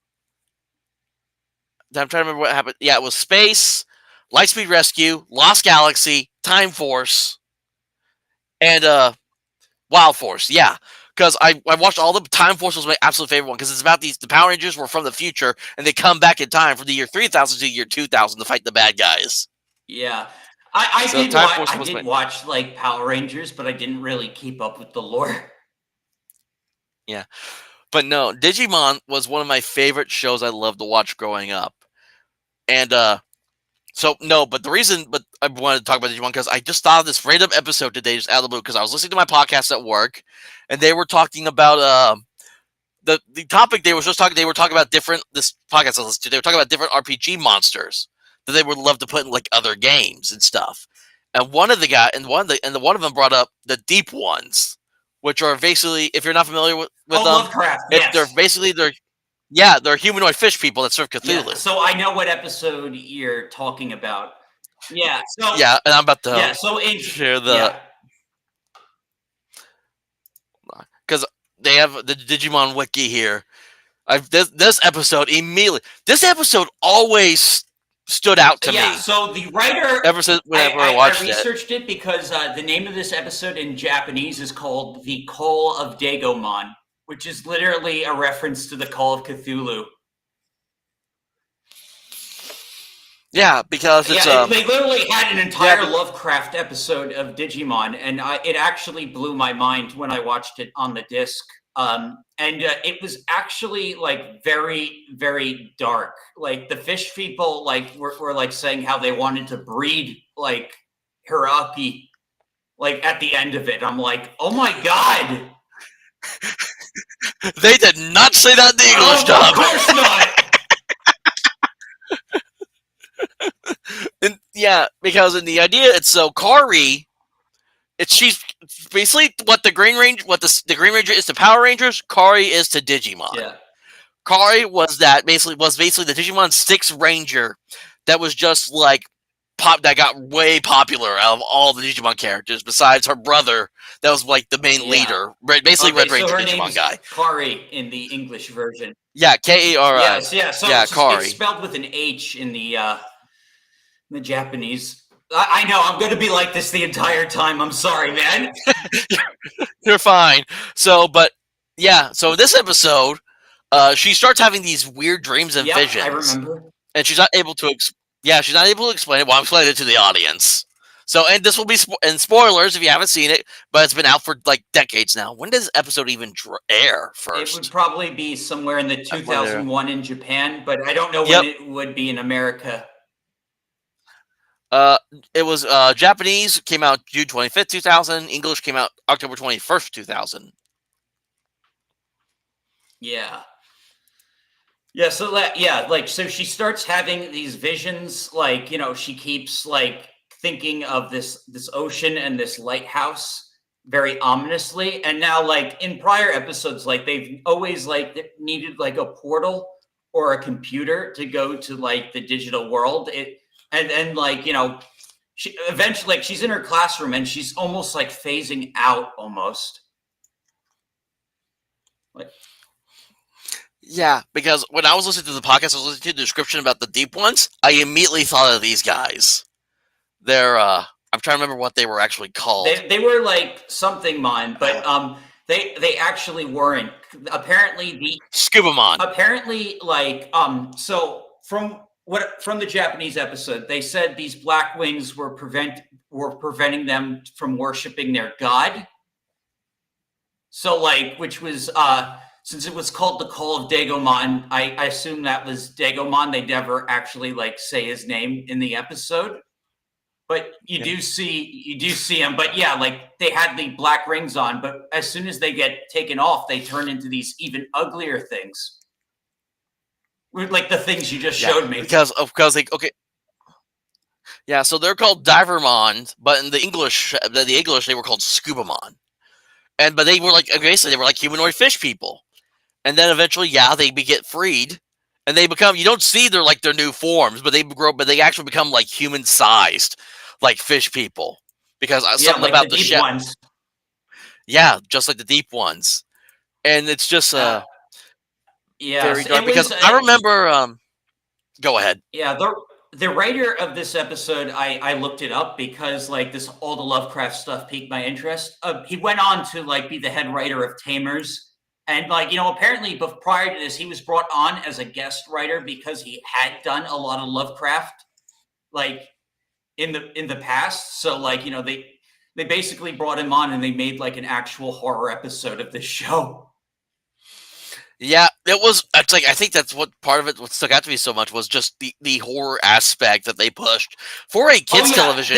I'm trying to remember what happened. Yeah, it was Space, Lightspeed Rescue, Lost Galaxy, Time Force, and Wild Force. Yeah, because I watched all the Time Force was my absolute favorite one because it's about the Power Rangers were from the future and they come back in time from the year 3000 to the year 2000 to fight the bad guys. Yeah. I So did Time watch Force was my like Power Rangers, but I didn't really keep up with the lore. yeah. But no, Digimon was one of my favorite shows I loved to watch growing up. And so no, but the reason but I wanted to talk about Digimon because I just thought of this random episode today just out of the blue because I was listening to my podcast at work and they were talking about the topic they were talking about different this podcast I listened to, they were talking about different RPG monsters that they would love to put in like other games and stuff. And one of the guy and one of them brought up the deep ones, which are basically if you're not familiar with Oh, them, Lovecraft, they're yes. basically they're humanoid fish people that serve Yeah. Cthulhu. So I know what episode you're talking about. Yeah. So Yeah, and I'm about to yeah. So in share the yeah. because they have the Digimon wiki here. This episode immediately. This episode always stood out to Yeah, me so the writer, ever since whenever I I watched it. researched it because the name of this episode in Japanese is called The Call of Dagomon, which is literally a reference to the Call of Cthulhu. Yeah, because it's They literally had an entire yeah, Lovecraft episode of Digimon, and it actually blew my mind when I watched it on the disc. And it was actually like very, very dark. Like the fish people, like were like saying how they wanted to breed like Hiraki, like at the end of it. I'm like, oh my god! they did not say that in the English Oh, of dub. course not. And yeah, because in the idea it's so Kari, she's basically what the Green Ranger, what the Green Ranger is to Power Rangers, Kari is to Digimon. Yeah. Kari was basically the Digimon Six Ranger that was just like that got way popular out of all the Digimon characters besides her brother that was like the main leader, basically Okay, Red so Ranger her Digimon name's guy. Kari in the English version. Yeah, Kari. Yes, yeah. So Yeah, it's Kari. spelled with an H in the Japanese. I know I'm going to be like this the entire time. I'm sorry, man. You're fine. So, but yeah, so in this episode, she starts having these weird dreams and Yep, visions, I remember. and she's not able to. She's not able to explain it. Well, I'm explaining it to the audience. So, and this will be and spoilers if you haven't seen it, but it's been out for like decades now. When does this episode even air It would first? probably be somewhere in the 2001 in Japan, but I don't know Yep. when it would be in America. It was Japanese came out June 25th, 2000. English came out October 21st, 2000. Yeah. Yeah, so like so she starts having these visions, like, she keeps like thinking of this ocean and this lighthouse very ominously. And now like in prior episodes, like they've always like needed like a portal or a computer to go to like the digital world. And then like, she eventually like she's in her classroom and she's almost like phasing out almost. Like Yeah, because when I was listening to the podcast, I was listening to the description about the deep ones. I immediately thought of these guys. They're I'm trying to remember what they were actually called. They were like something mine, but they actually weren't. Apparently the Scubamon. apparently like so from the Japanese episode, they said these black wings were preventing them from worshiping their god. So like, which was since it was called the Call of Dagomon, I assume that was Dagomon. They never actually like say his name in the episode, but you do see him. But yeah, like they had the black rings on, but as soon as they get taken off, they turn into these even uglier things, like the things you just Yeah, showed me. because they okay. Yeah, so they're called Divermon, but in the English they were called Scubamon. But they were like basically they were like humanoid fish people. And then eventually, yeah, they get freed, and they become. You don't see their new forms, but they grow. But they actually become like human sized, like fish people, because Yeah, something like the about the deep shell. ones. Yeah, just like the deep ones, and it's just Uh, very yes, dark it because was. I remember. Go ahead. Yeah, the writer of this episode, I looked it up because like this all the Lovecraft stuff piqued my interest. He went on to like be the head writer of Tamers, and like apparently, but prior to this, he was brought on as a guest writer because he had done a lot of Lovecraft, like in the past. So like they basically brought him on and they made like an actual horror episode of this show. Yeah, it was. It's like I think that's what part of it. What stuck out to me so much was just the horror aspect that they pushed for a Oh kids yeah, television.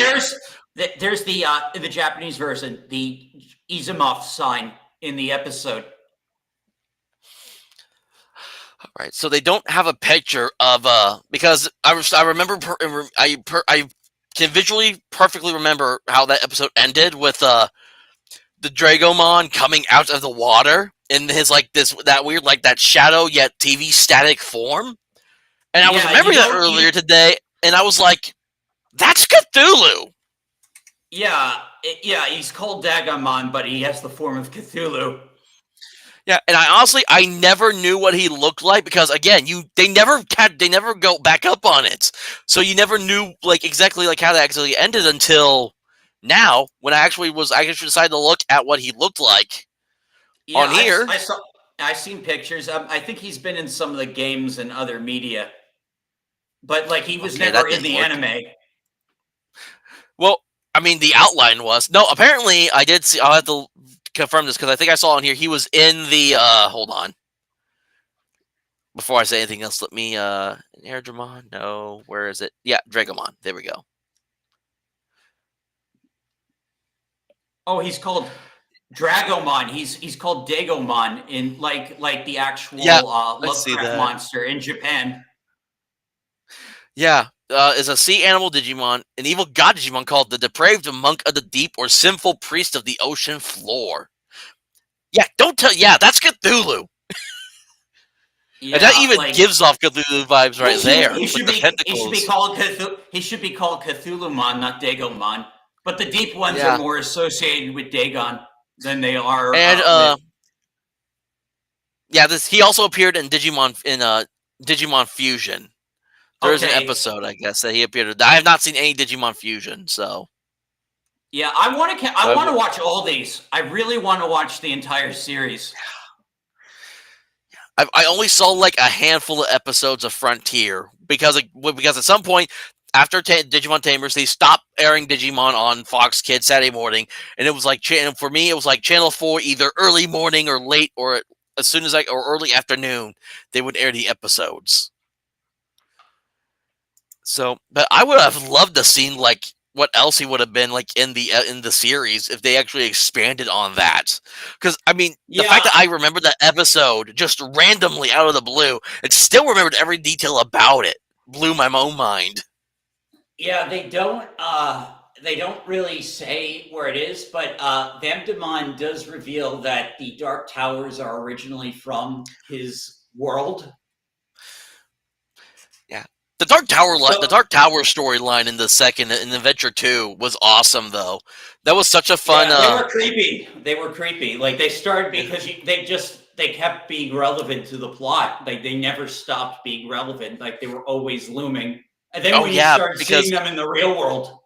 there's the in the Japanese version the Izumoff sign in the episode. Right, so they don't have a picture of because I remember I can visually perfectly remember how that episode ended with the Dragomon coming out of the water in his like that weird like that shadow yet TV static form. And I was Yeah, you remembering that don't. earlier today, and I was like, "That's Cthulhu." Yeah, he's called Dagamon, but he has the form of Cthulhu. Yeah, and I never knew what he looked like because again, they never go back up on it, so you never knew like exactly like how that actually ended until now when I actually decided to look at what he looked like Yeah, on here. I've seen pictures. I think he's been in some of the games and other media, but like he was Okay, never that in didn't the work. anime. Well, I mean, the outline was no. Apparently, I did see. I'll have to confirm this because I think I saw on here he was in the. Hold on. Before I say anything else, let me. Airdramon? No. Where is it? Yeah, Dragomon. There we go. Oh, he's called Dragomon. He's called Dagomon in like the Yeah, actual I see Lovecraft that. monster in Japan. Yeah, is a sea animal Digimon, an evil god Digimon called the depraved monk of the deep or sinful priest of the ocean floor. Yeah, don't tell. Yeah, that's Cthulhu. And that Yeah, even like gives off Cthulhu vibes right there he with should the be tentacles. called he should be called Cthulhumon, not Dagomon. But the deep ones are Yeah, more associated with Dagon than they are and with. yeah, this he also appeared in Digimon Fusion. There is an Okay, episode, I guess, that he appeared in. I have not seen any Digimon Fusion, so yeah, so I want to watch all these. I really want to watch the entire series. I only saw like a handful of episodes of Frontier because at some point after Digimon Tamers they stopped airing Digimon on Fox Kids Saturday morning, and it was like for me it was like Channel 4 either early morning or late or as soon as or early afternoon they would air the episodes. So, but I would have loved to seen like what else he would have been like in the series if they actually expanded on that. Because I mean, the Yeah, fact that I remember that episode just randomly out of the blue and still remembered every detail about it blew my own mind. yeah, they don't really say where it is, but Vamdemon does reveal that the Dark Towers are originally from his world. Yeah, So the Dark Tower storyline in Adventure 2 was awesome though. That was such a fun. yeah, they were creepy. They were creepy. Like they started Yeah. because they kept being relevant to the plot. Like they never stopped being relevant. Like they were always looming. And then Oh when you yeah, started seeing because them in the real world,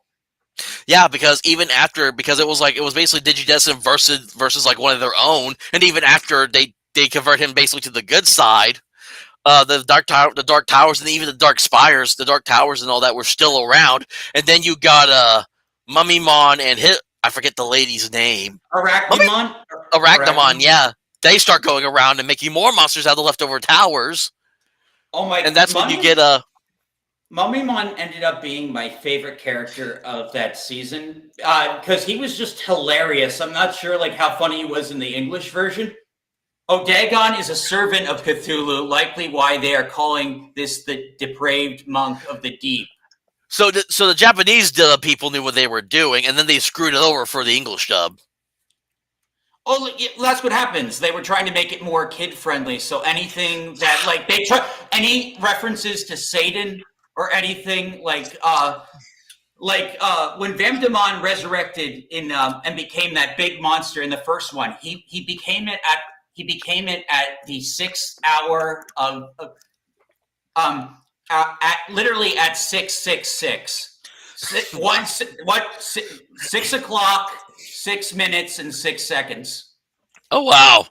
even after, because it was basically Digidestin versus like one of their own, and even after they convert him basically to the good side, the Dark Towers, and even the Dark Spires, the Dark Towers, and all that were still around. And then you got Mummymon and I forget the lady's name, Mummy Arachnamon, Arachnamon. Arachnamon. Yeah, they start going around and making more monsters out of the leftover towers, Oh my, and that's when you get Mummymon ended up being my favorite character of that season because he was just hilarious. I'm not sure like how funny he was in the English version. Oh, Dagon is a servant of Cthulhu, likely why they are calling this the depraved monk of the deep. so the Japanese dub people knew what they were doing, and then they screwed it over for the English dub. Oh, that's what happens. They were trying to make it more kid friendly, so anything that like any references to Satan or anything when Vamdemon resurrected in and became that big monster in the first one, he became it at the 6th hour of literally at 666. 6 o'clock, 6 minutes, and 6 seconds. Oh wow!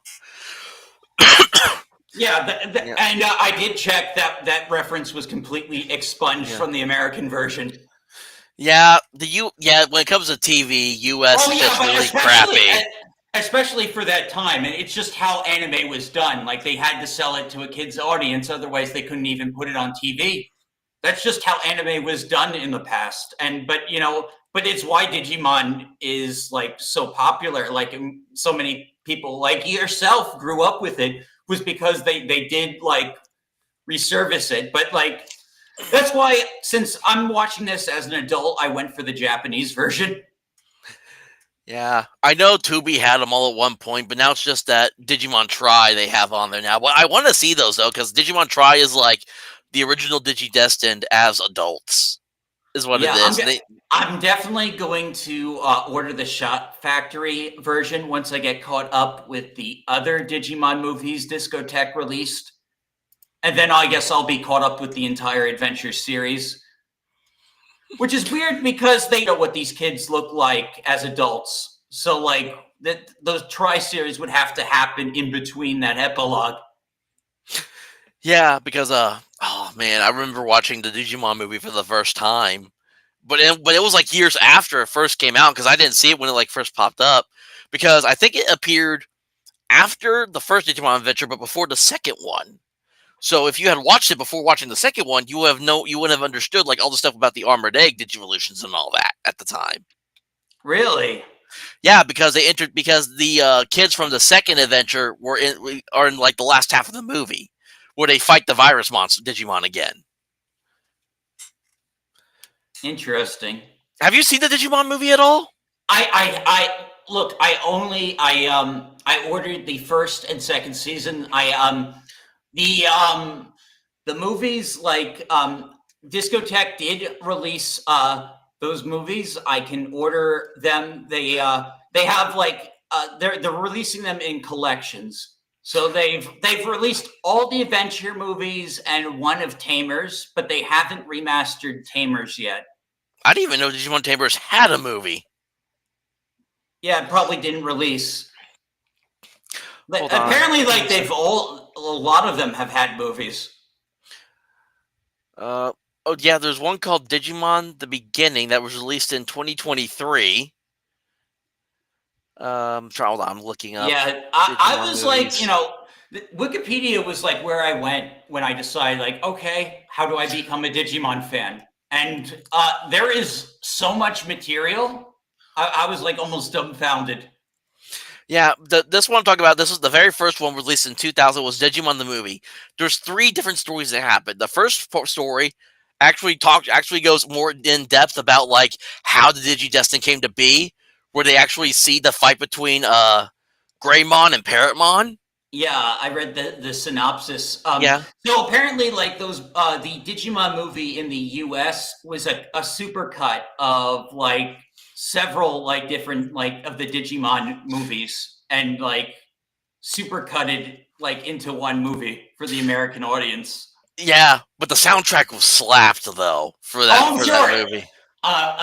Yeah, Yeah. and I did check that reference was completely expunged from the American version. Yeah, when it comes to TV, US Oh is yeah, just but really crappy. especially for that time, and it's just how anime was done. Like they had to sell it to a kid's audience, otherwise they couldn't even put it on TV. That's just how anime was done in the past. But it's why Digimon is like so popular. Like so many people, like yourself, grew up with it was because they did like resurface it. But like that's why, since I'm watching this as an adult, I went for the Japanese version. Yeah, I know Tubi had them all at one point, but now it's just that Digimon Try they have on there now. Well, I want to see those though, because Digimon Try is like the original Digidestined as adults, is what it Yeah, is. I'm definitely going to order the Shot Factory version once I get caught up with the other Digimon movies Discotek released. And then I guess I'll be caught up with the entire Adventure series. Which is weird because they know what these kids look like as adults. So, like, those Tri series would have to happen in between that epilogue. Yeah, because oh man, I remember watching the Digimon movie for the first time, but it was like years after it first came out because I didn't see it when it like first popped up, because I think it appeared after the first Digimon Adventure, but before the second one. So if you had watched it before watching the second one, you wouldn't have understood like all the stuff about the Armored Egg Digivolutions and all that at the time. Really? Yeah, because the kids from the second adventure are in like the last half of the movie, where they fight the virus monster Digimon again. Interesting. Have you seen the Digimon movie at all? I look. I ordered the first and second season. The movies like Discotek did release those movies. I can order them. They have like they're releasing them in collections. So they've released all the adventure movies and one of Tamers, but they haven't remastered Tamers yet. I didn't even know Digimon Tamers had a movie. Yeah, it probably didn't release. But Hold on. apparently, like a lot of them have had movies. Oh yeah, there's one called Digimon: The Beginning that was released in 2023. Hold on, I'm looking up. Yeah, I Digimon was movies. like, Wikipedia was like where I went when I decided, like, okay, how do I become a Digimon fan? And there is so much material. I was like almost dumbfounded. Yeah, this one I'm talking about, this was the very first one released in 2000, was Digimon the movie. There's 3 different stories that happened. The first story actually goes more in depth about like how the Digidestin came to be, where they actually see the fight between Greymon and Parrotmon. Yeah, I read the synopsis. Yeah. So apparently, like those, the Digimon movie in the U.S. was a supercut of like several like different like of the Digimon movies, and like supercutted like into one movie for the American audience. Yeah, but the soundtrack was slapped though Oh, I'm for that sure. movie.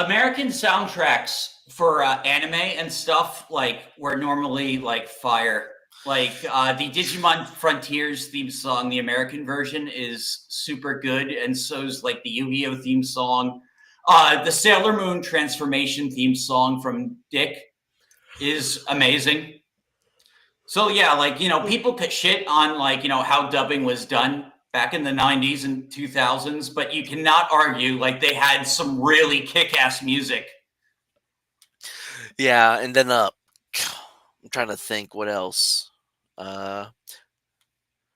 American soundtracks for anime and stuff like were normally like fire. Like the Digimon Frontiers theme song, the American version is super good, and so is like the Yu-Gi-Oh theme song. The Sailor Moon transformation theme song from Dick is amazing. So yeah, like people could shit on like how dubbing was done back in the 90s and 2000s, but you cannot argue like they had some really kick-ass music. Yeah, and then I'm trying to think what else. Uh,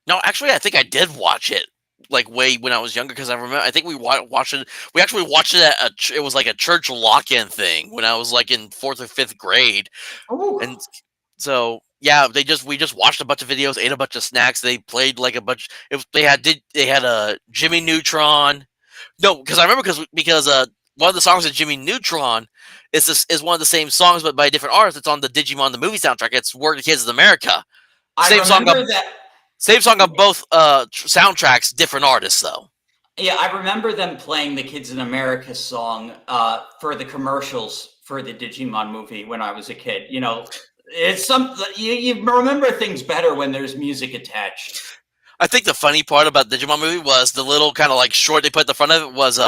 no, actually, I think I did watch it like way when I was younger because I remember I think we watched it. We actually watched it at it was like a church lock-in thing when I was like in fourth or fifth grade, Ooh. and so yeah, we just watched a bunch of videos, ate a bunch of snacks. They played like a bunch. They had a Jimmy Neutron. No, because I remember because one of the songs of Jimmy Neutron is one of the same songs but by a different artist. It's on the Digimon the movie soundtrack. It's "Word to Kids in America." I Same song remember on that. same song on both soundtracks, different artists though. Yeah, I remember them playing the Kids in America song for the commercials for the Digimon movie when I was a kid. It's some you remember things better when there's music attached. I think the funny part about the Digimon movie was the little kind of like short they put at the front of it was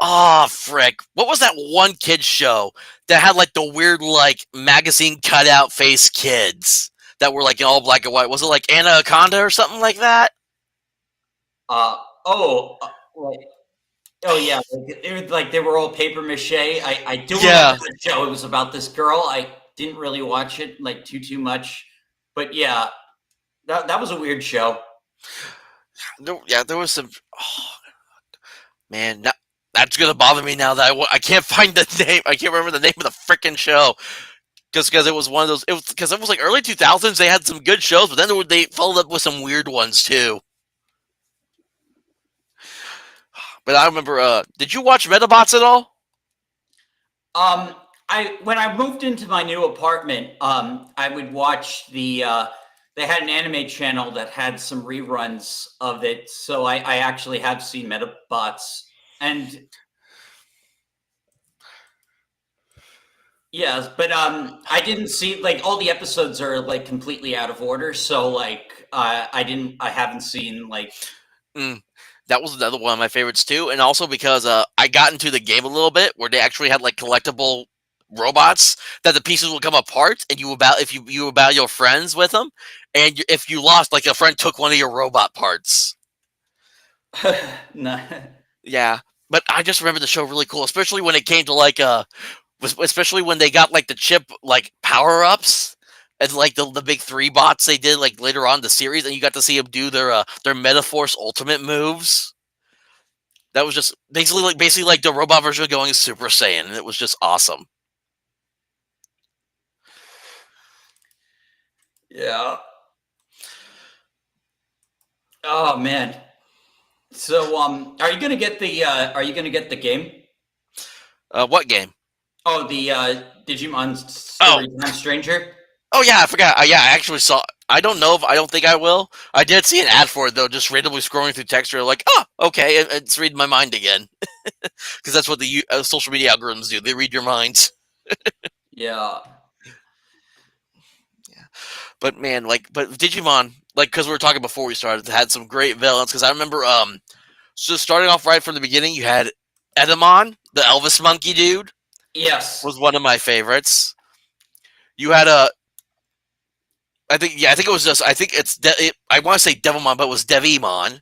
oh frick. What was that one kid show that had like the weird like magazine cutout face kids that were like in all black and white? Was it like Anaconda or something like that? Uh oh, like oh yeah, like, it was like they were all paper mache. I do remember Yeah. that show. It was about this girl. I didn't really watch it like too much, but yeah, that was a weird show. There was some. Oh, man, that's gonna bother me now that I can't find the name. I can't remember the name of the freaking show because it was one of those. It was because it was like early 2000s. They had some good shows, but then they followed up with some weird ones too. But I remember. Did you watch Metabots at all? I when I moved into my new apartment, I would watch they had an anime channel that had some reruns of it, so I actually have seen Metabots, and yes, but I didn't see like all the episodes are like completely out of order, so like I haven't seen like Mm, that was another one of my favorites too, and also because I got into the game a little bit where they actually had like collectible robots that the pieces would come apart, and you would battle your friends with them, and if you lost, like a friend took one of your robot parts. no. Yeah, but I just remember the show really cool, especially when it came to like especially when they got like the chip like power ups. And like the big three bots they did like later on in the series, and you got to see them do their Metaforce ultimate moves. That was just basically like the robot version of going Super Saiyan, and it was just awesome. Yeah. Oh man. So are you gonna get the game? What game? Oh, the Digimon Oh, Storytime Stranger. oh yeah, I forgot. Yeah, I actually saw. I don't know if I don't think I will. I did see an ad for it though, just randomly scrolling through texture, like, oh, okay, it's reading my mind again, because that's what the social media algorithms do. They read your minds. Yeah. Yeah, but man, but Digimon, like, because we were talking before we started, had some great villains. Because I remember, so starting off right from the beginning, you had Edamon, the Elvis monkey dude, Yes. was one of my favorites. You had a I think it was just. I think I want to say Devilmon, but it was Devimon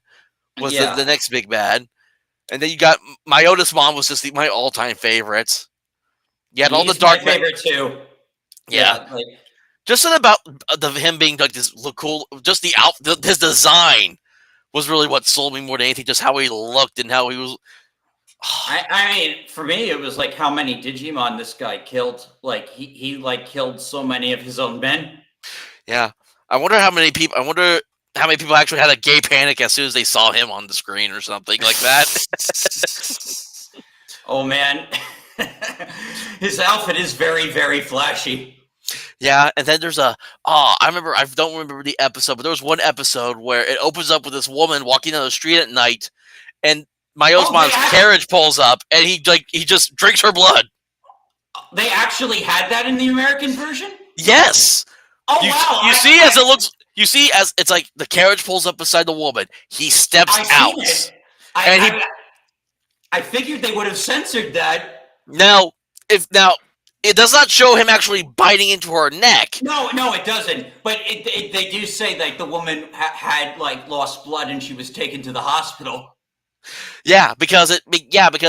was Yeah. the next big bad, and then you got Myotis Mom was just my all time favorite. You had all the He's my dark. favorite too. Yeah, Yeah. Like just something about him being like this look cool. Just his design was really what sold me more than anything. Just how he looked and how he was. I mean, for me, it was like how many Digimon this guy killed. Like he like killed so many of his own men. Yeah, I wonder how many people. I wonder how many people actually had a gay panic as soon as they saw him on the screen or something like that. Oh man, his outfit is very flashy. Yeah, and then there's I remember I don't remember the episode, but there was one episode where it opens up with this woman walking down the street at night, and Oh, Myosman's carriage pulls up, and he just drinks her blood. they actually had that in the American version. Yes. Oh You wow! you see as it looks. You see as it's like the carriage pulls up beside the woman. He steps I out, seen it. and he I figured they would have censored that. now it does not show him actually biting into her neck. No, it doesn't. But they do say like the woman had like lost blood and she was taken to the hospital. Yeah, because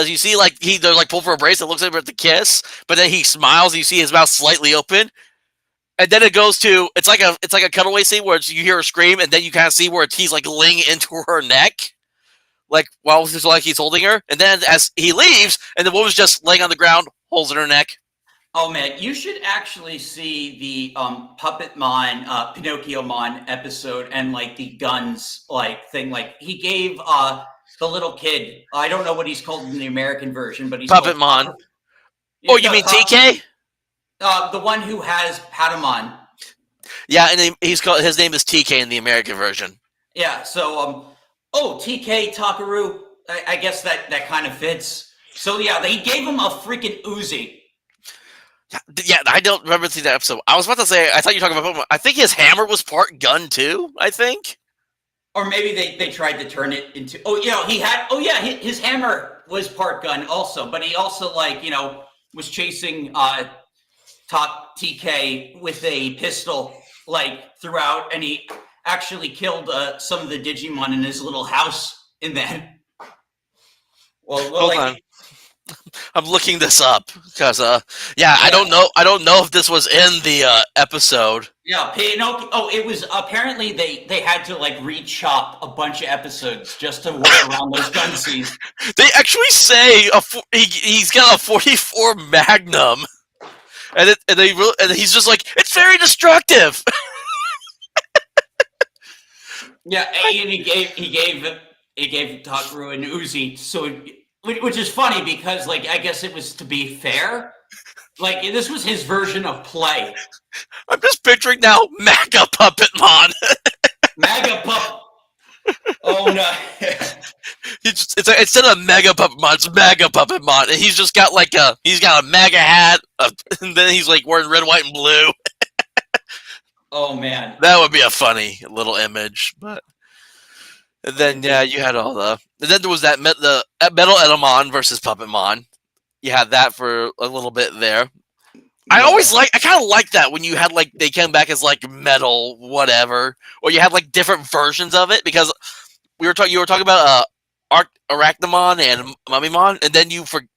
you see like they're like pull for a brace. It looks like at the kiss, but then he smiles. And you see his mouth slightly open, and then it goes to it's like a cutaway scene where you hear her scream, and then you kind of see where he's like laying into her neck, like while it's like he's holding her, and then as he leaves, and the woman's just laying on the ground, holes in her neck. Oh man, you should actually see the Puppet Mon, Pinocchio Mon episode and like the guns like thing. Like he gave the little kid, I don't know what he's called in the American version, but he's Puppet Mon. Oh, you mean TK? The one who has Patamon. Yeah, and his name is TK in the American version. Yeah, so TK Takaru, I guess that kind of fits. So yeah, they gave him a freaking Uzi. Yeah, I don't remember seeing that episode. I was about to say, I thought you were talking about Pokemon. I think his hammer was part gun too, I think. Or maybe they tried to turn it into, his hammer was part gun also, but he also was chasing TK with a pistol like throughout, and he actually killed some of the Digimon in his little house in that. Hold on. I'm looking this up because I don't know if this was in the episode. Yeah, Pinocchio. Oh, it was apparently they had to like re-chop a bunch of episodes just to work around those gun scenes. They actually say he's got a 44 Magnum, and he's just like, it's very destructive. Yeah, and he gave Takaru an Uzi, so. Which is funny because, like, I guess it was to be fair. Like, this was his version of play. I'm just picturing now MAGA Puppet Mon. MAGA Puppet. Oh, no. Instead of Mega Puppet Mon, it's MAGA Puppet Mon. And he's just got he's got a MAGA hat, and then he's like wearing red, white, and blue. Oh, man. That would be a funny little image, but... And then you had all the. And then there was the Metal Edelmon versus Puppet Mon. You had that for a little bit there. I kind of like that when you had like they came back as like metal whatever, or you had like different versions of it because you were talking about Arachnamon and Mummymon, and then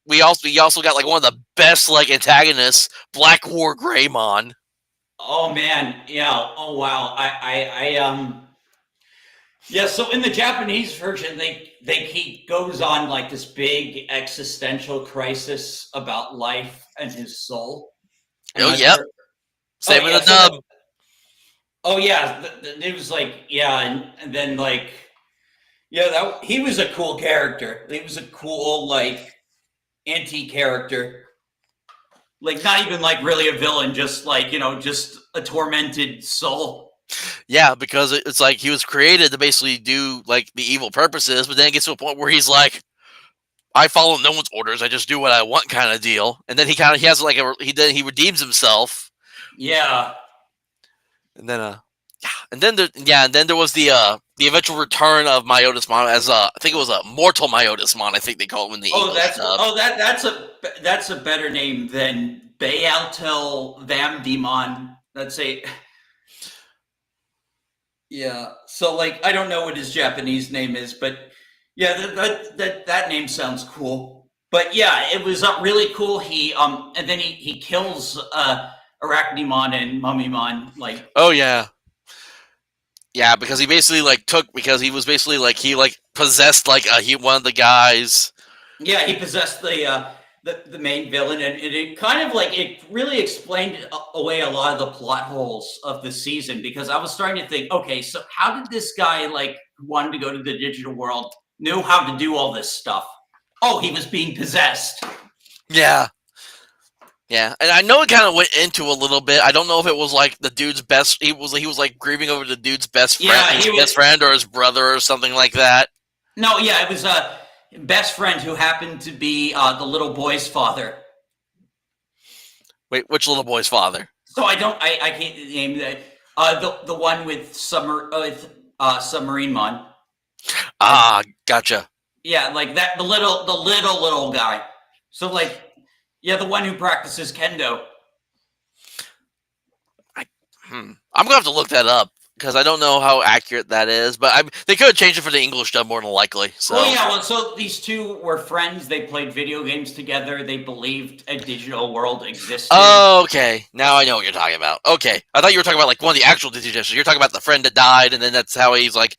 we also got like one of the best like antagonists, Black War Greymon. Oh man, yeah. Oh wow. Yeah, so in the Japanese version, he goes on like this big existential crisis about life and his soul. Yep. Same in the dub. It was like and then like he was a cool character. He was a cool like anti-character, like not even like really a villain, just like just a tormented soul. Yeah, because it's like he was created to basically do like the evil purposes, but then it gets to a point where he's like, I follow no one's orders, I just do what I want kind of deal. And then he has like he redeems himself. Yeah. And then and then there was the eventual return of Myotismon as I think it was a mortal Myotismon, I think they call it in the English dub. That's a better name than Bayaltel Vamdemon. That's a Yeah, so like I don't know what his Japanese name is, but yeah, that name sounds cool. But yeah, it was really cool. He and then he kills Arachnamon and Mummymon like. Oh yeah, yeah, because he basically he was basically like he possessed one of the guys. Yeah, he possessed the main villain, and it kind of like it really explained away a lot of the plot holes of the season, because I was starting to think, okay, so how did this guy like wanted to go to the digital world, knew how to do all this stuff? Oh, he was being possessed. Yeah. Yeah, and I know it kind of went into a little bit. I don't know if it was like the dude's best. He was like grieving over the dude's Yeah, his he best was. friend or his brother or something like that. No, yeah, it was a best friend who happened to be the little boy's father. Wait, which little boy's father? So I can't name that. The one with submarine mon. I Ah, gotcha. Yeah, like that the little guy. So like yeah, the one who practices kendo. I, I'm gonna have to look that up because I don't know how accurate that is. But they could have changed it for the English dub more than likely. Well, So, yeah, well, so these two were friends. They played video games together. They believed a digital world existed. okay, now I know what you're talking about. Okay, I thought you were talking about like one of the actual Disney Dishes. You're talking about the friend that died, and then that's how he's like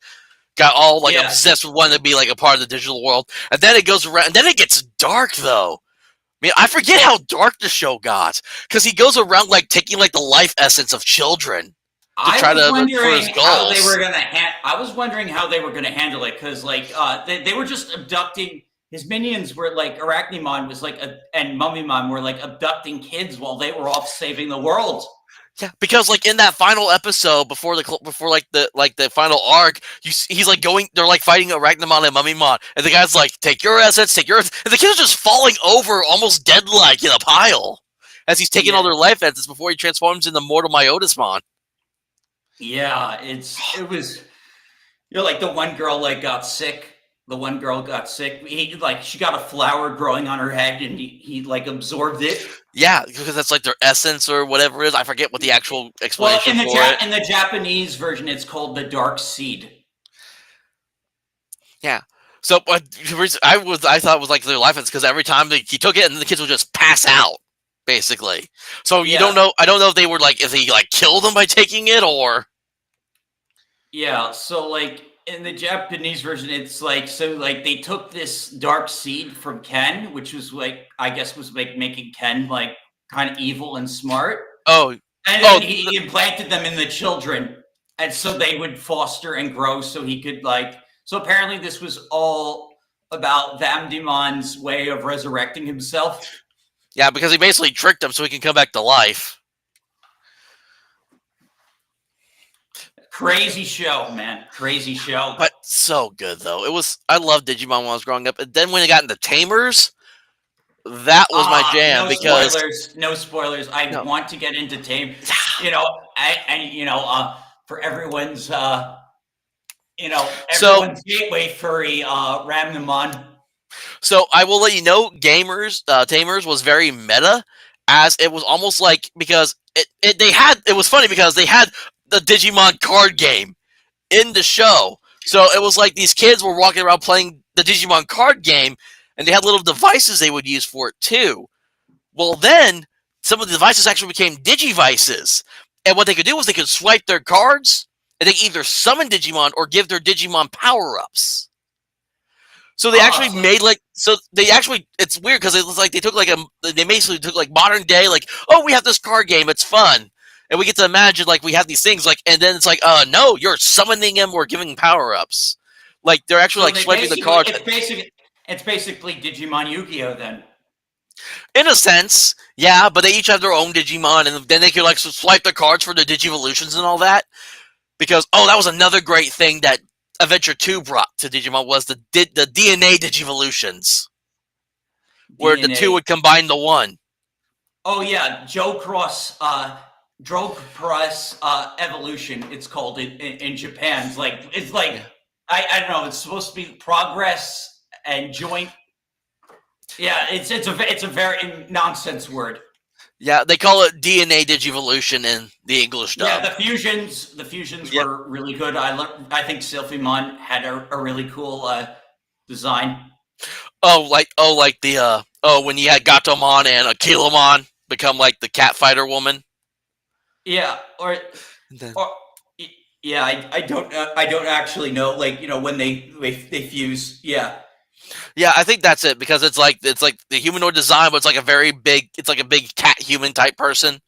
got all like Yeah, obsessed with wanting to be like a part of the digital world. And then it goes around, and then it gets dark though. I mean, I forget how dark the show got because he goes around like taking like the life essence of children to I try was to for wondering his how they were goals. gonna. I was wondering how they were gonna handle it because, like, they were just abducting. His minions were like Arachnimon was like, and Mummymon were like abducting kids while they were off saving the world. Yeah, because like in that final episode before like the final arc, he's like going. They're like fighting Arachnimon and Mummymon, and the guy's like, "Take your assets, take yours," and the kids are just falling over, almost dead, like in a pile, as he's taking all Yeah, their life essence before he transforms into mortal Myotismon. yeah. It was like the one girl like got sick. The one girl got sick. He like she got a flower growing on her head, and he like absorbed it. Yeah, because that's like their essence or whatever it is. I forget what the actual Well, explanation for it. in the Japanese version, it's called the dark seed. Yeah. So I thought it was like their life essence because every time he took it and the kids would just pass out, basically. So you don't Yeah, know. I don't know if they were like if he like killed them by taking it or yeah. So like in the Japanese version, it's like so like they took this dark seed from Ken, which was like I guess was like making Ken like kind of evil and smart, oh and then oh he implanted them in the children, and so they would foster and grow, so he could like. So apparently, this was all about Vamdemon's way of resurrecting himself. yeah, because he basically tricked them so he can come back to life. Crazy show, man. Crazy show. But so good though. It was. I loved Digimon when I was growing up, and then when it got into Tamers, that was my jam No because spoilers. No spoilers. I no. want to get into Tame. You know, for everyone's, So everyone's gateway furry, Ramnamon. So I will let you know, Tamers was very meta, as it was almost like because it was funny because they had the Digimon card game in the show, so it was like these kids were walking around playing the Digimon card game, and they had little devices they would use for it too. Well, then some of the devices actually became Digivices, and what they could do was they could swipe their cards, and they could either summon Digimon or give their Digimon power ups. So they Ah, actually so made like so they actually it's weird because it was like they basically took like modern day like oh we have this card game it's fun and we get to imagine like we have these things like and then it's like no you're summoning him or giving power ups like they're actually so like they swiping the basically cards it's basically Digimon Yu-Gi-Oh then. in a sense yeah but they each have their own Digimon and then they could like swipe the cards for the Digivolutions and all that because that was another great thing that Adventure 2 brought to Digimon was the DNA Digivolutions where the two DNA. would combine the one. Oh yeah, Joe Cross Evolution. It's called in Japan. It's like Yeah. I don't know. It's supposed to be progress and joint. Yeah, it's a very nonsense word. Yeah, they call it DNA Digivolution in the English Yeah, dub. the fusions Yep. were really good. I think Sylphimon had a really cool design. Like the when you had Gatomon and Akilamon become like the cat fighter woman. Yeah, And then, or yeah, I don't actually know. Like when they fuse. Yeah, yeah, I think that's it because it's like the humanoid design, but it's like a big cat human type person.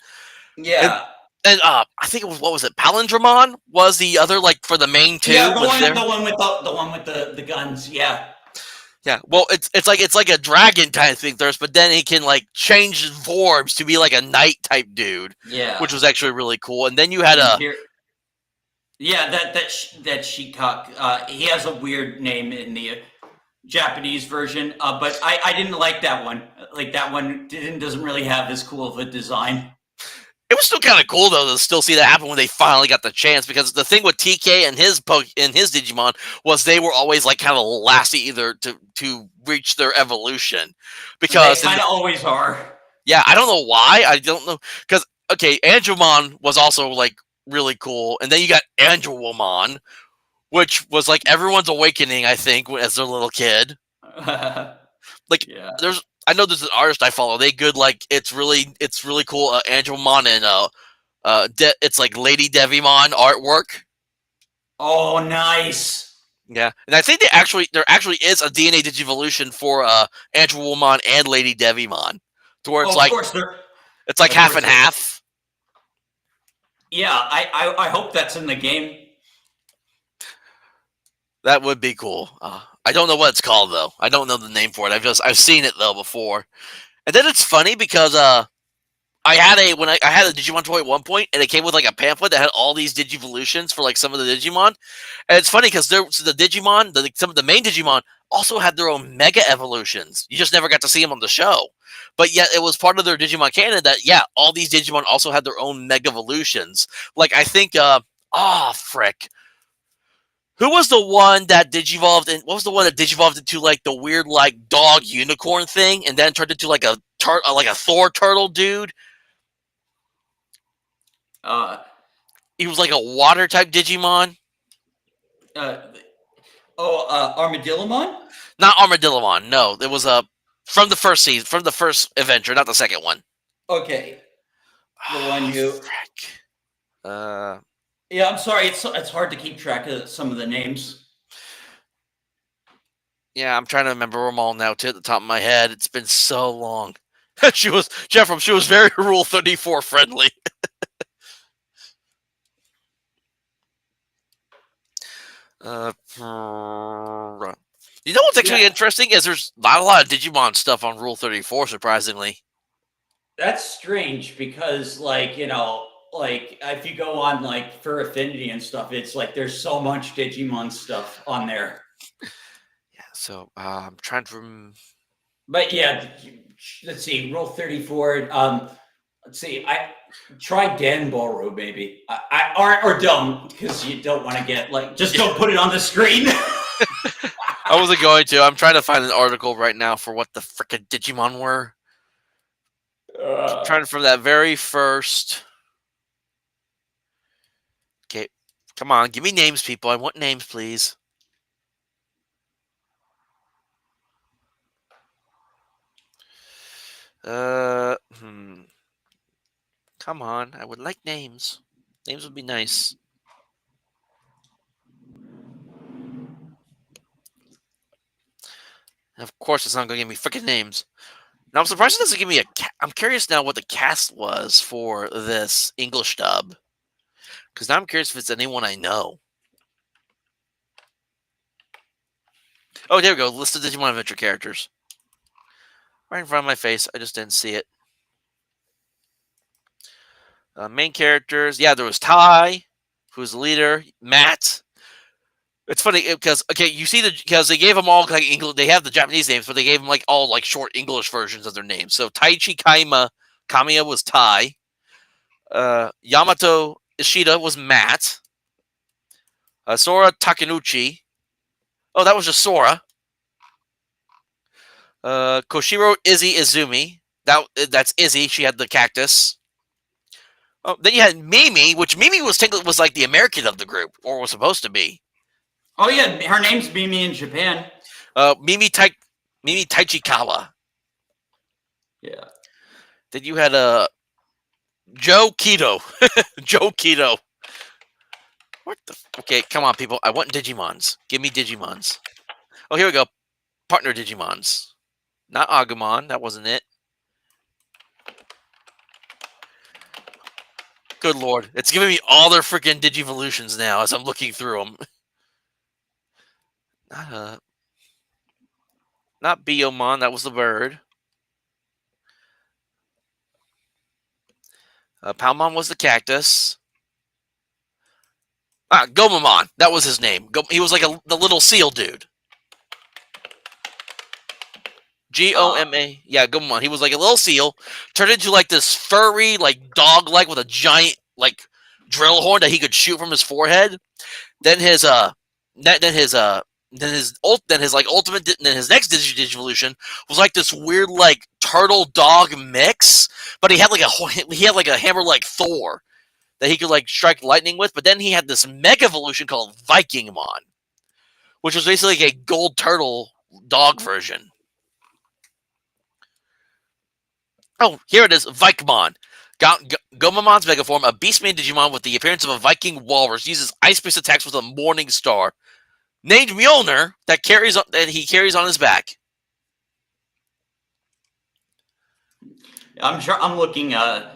And yeah. I think it was what was it? Palindromon was the other like for the main two Yeah, was there. the one with the guns. Yeah, Yeah, well, it's like a dragon kind of thing, Thirst, but then he can like change forms to be like a knight type dude, which Yeah, was actually really cool. And then you had a Imper- Yeah, that Shikak. He has a weird name in the Japanese version, but I didn't like that one. Like that one doesn't really have as cool of a design. it was still kind of cool though to still see that happen when they finally got the chance. Because the thing with TK and his Digimon was they were always like kind of last either to reach their evolution, They because in kind the, of always are. yeah, I don't know why. I don't know because okay, Angelmon was also like really cool, and then you got Angelwomon, which was like everyone's awakening. I think as their little kid. Like Yeah. I know there's an artist I follow. They good like it's really cool. Angelmon and it's like Lady Devimon artwork. Oh, nice. Yeah, and I think there actually is a DNA Digivolution for Angelwomon and Lady Devimon, to where Oh, of course there. it's like Of half course and there. half. Yeah, I hope that's in the game. That would be cool. I don't know what it's called though. I don't know the name for it. I've seen it though before. And then it's funny because I had a Digimon toy at one point, and it came with like a pamphlet that had all these Digivolutions for like some of the Digimon. And it's funny because the Digimon, some of the main Digimon also had their own Mega Evolutions. You just never got to see them on the show, but yet it was part of their Digimon canon that yeah, all these Digimon also had their own Mega Evolutions. Like I think, frick, who was the one that Digivolved? And what was the one that Digivolved into like the weird like dog unicorn thing, and then turned into like like a Thor turtle dude? Uh, He was like a water type Digimon. uh, Armadillomon. Not Armadillomon. No, it was from the first season, from the first adventure, not the second one. Okay, the one Oh, who. frick. Uh, Yeah, I'm sorry. It's hard to keep track of some of the names. yeah, I'm trying to remember them all now too at the top of my head. It's been so long. She was Jeffrey. She was very Rule 34 friendly. You know what's actually Yeah, interesting is there's not a lot of Digimon stuff on Rule 34. Surprisingly, that's strange because, like, like if you go on like for Affinity and stuff, it's like there's so much Digimon stuff on there. yeah. So I'm trying to. But yeah, let's see, Rule 34. Let's see, I try Dan Boru maybe. Or don't because you don't want to get like just don't put it on the screen. I wasn't going to. I'm trying to find an article right now for what the frickin' Digimon were. Trying from that very first. Okay, come on, give me names, people. I want names, please. Uh, hmm. Come on, I would like names. Names would be nice. Of course, it's not going to give me freaking names. Now, I'm surprised it doesn't give me a. I'm curious now what the cast was for this English dub. Because now I'm curious if it's anyone I know. Oh, there we go. List of Digimon Adventure characters. Right in front of my face. I just didn't see it. Main characters. Yeah, there was Tai, who's the leader. Matt. It's funny because okay, you see because they gave them all like English. They have the Japanese names, but they gave them like all like short English versions of their names. So Taichi Kamiya was Tai. Yamato Ishida was Matt. Sora Takenuchi. Oh, that was just Sora. Koshiro Izzy Izumi. That's Izzy. She had the cactus. Oh, then you had Mimi, which Mimi was like the American of the group, or was supposed to be. Oh yeah, her name's Mimi in Japan. Mimi Taichikawa. Yeah. Then you had Joe Keto. Joe Keto. What the? Okay, come on, people. I want Digimons. Give me Digimons. Oh, here we go. Partner Digimons. Not Agumon. That wasn't it. Good lord. It's giving me all their freaking Digivolutions now as I'm looking through them. Not Not Biomon, that was the bird. Palmon was the cactus. Ah, Gomamon, that was his name. He was like the little seal dude. Goma. Yeah, Gomamon. He was like a little seal, turned into like this furry, like dog-like with a giant like drill horn that he could shoot from his forehead. Then his then his then his like ultimate then his next Digivolution was like this weird like turtle dog mix, but he had like a hammer like Thor that he could like strike lightning with. But then he had this mega evolution called Vikingmon, which was basically like a gold turtle dog version. Oh, here it is, Vikemon. Gomamon's Megaform, a Beastman Digimon with the appearance of a Viking walrus, uses ice-based attacks with a Morning Star, named Mjolnir, that he carries on his back. I'm sure I'm looking. Yeah,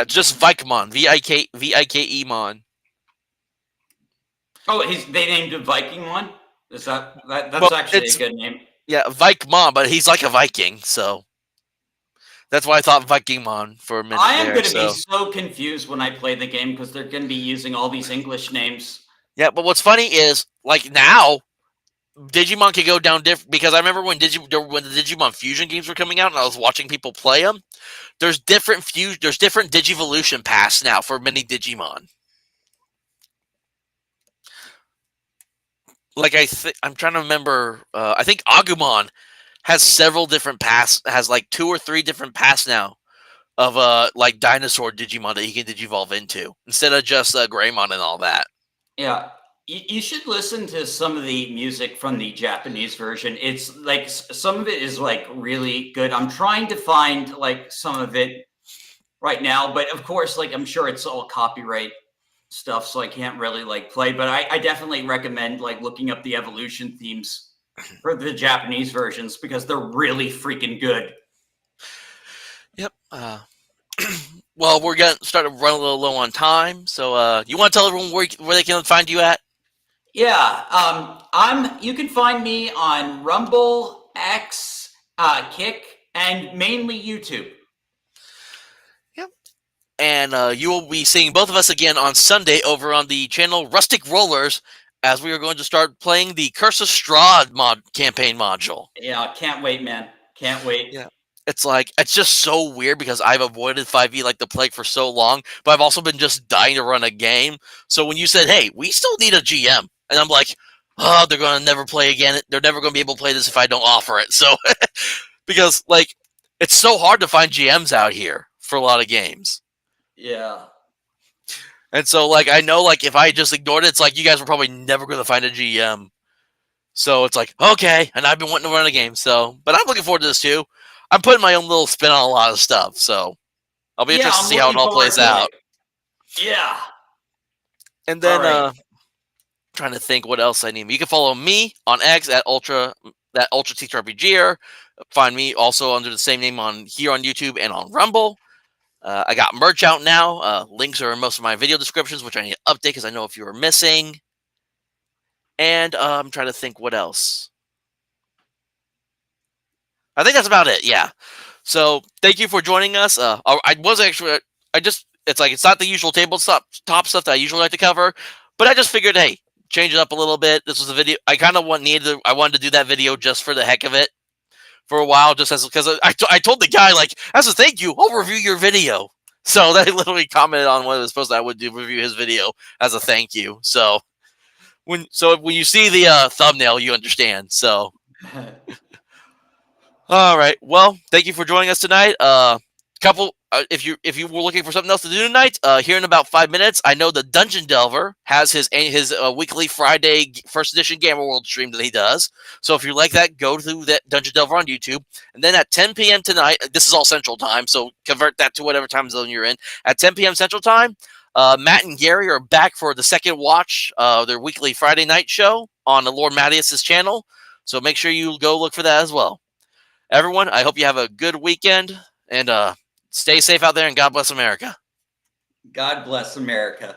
just Vikemon, Vike Mon. Oh, they named him Viking one. Is that's Well, actually a good name. Yeah, Vikemon, but he's like a Viking, so that's why I thought Vikingmon for a minute. I am there, going to so. be so confused when I play the game because they're going to be using all these English names. Yeah, but what's funny is like now Digimon can go down different because I remember when the Digimon Fusion games were coming out and I was watching people play them. There's different Digivolution paths now for many Digimon. Like I'm trying to remember. I think Agumon has several different paths. Has like 2 or 3 different paths now of like dinosaur Digimon that he can Digivolve into instead of just Greymon and all that. Yeah, you should listen to some of the music from the Japanese version. It's like some of it is like really good. I'm trying to find like some of it right now, but of course, like I'm sure it's all copyright stuff, so I can't really like play. But I definitely recommend like looking up the evolution themes for the Japanese versions because they're really freaking good. Yep. Well, we're gonna start to run a little low on time, so you want to tell everyone where they can find you at? Yeah, you can find me on Rumble, X, Kick, and mainly YouTube. Yep. And you will be seeing both of us again on Sunday over on the channel Rustic Rollers, as we are going to start playing the Curse of Strahd campaign module. Yeah, can't wait, man. Can't wait. Yeah. It's just so weird because I've avoided 5e like the plague for so long, but I've also been just dying to run a game. So when you said, hey, we still need a GM, and I'm like, oh, they're going to never play again. They're never going to be able to play this if I don't offer it. So, because, like, it's so hard to find GMs out here for a lot of games. Yeah. And so, like, I know, like, if I just ignored it, it's like you guys were probably never going to find a GM. So it's like, okay, and I've been wanting to run a game, so, but I'm looking forward to this too. I'm putting my own little spin on a lot of stuff, so I'll be interested to see how it all plays out. Yeah. And then, trying to think what else I need. You can follow me on X at Ultra Teacher RPGer. Find me also under the same name here on YouTube and on Rumble. I got merch out now. Links are in most of my video descriptions, which I need to update because I know if you were missing. And I'm trying to think what else. I think that's about it. Yeah. So thank you for joining us. I was actually, it's not the usual tabletop stuff that I usually like to cover, but I just figured, hey, change it up a little bit. This was a video. I kind of wanted to do that video just for the heck of it for a while, just because I told the guy, like, as a thank you, I'll review your video. So they literally commented on what it was supposed to I would do, review his video as a thank you. So when you see the thumbnail, you understand. So all right. Well, thank you for joining us tonight. If you were looking for something else to do tonight, here in about 5 minutes, I know the Dungeon Delver has his weekly Friday first edition Gamer World stream that he does. So if you like that, go to that Dungeon Delver on YouTube. And then at 10 p.m. tonight, this is all Central Time, so convert that to whatever time zone you're in. At 10 p.m. Central Time, Matt and Gary are back for the second watch of their weekly Friday night show on the Lord Mattias's channel. So make sure you go look for that as well. Everyone, I hope you have a good weekend and stay safe out there and God bless America. God bless America.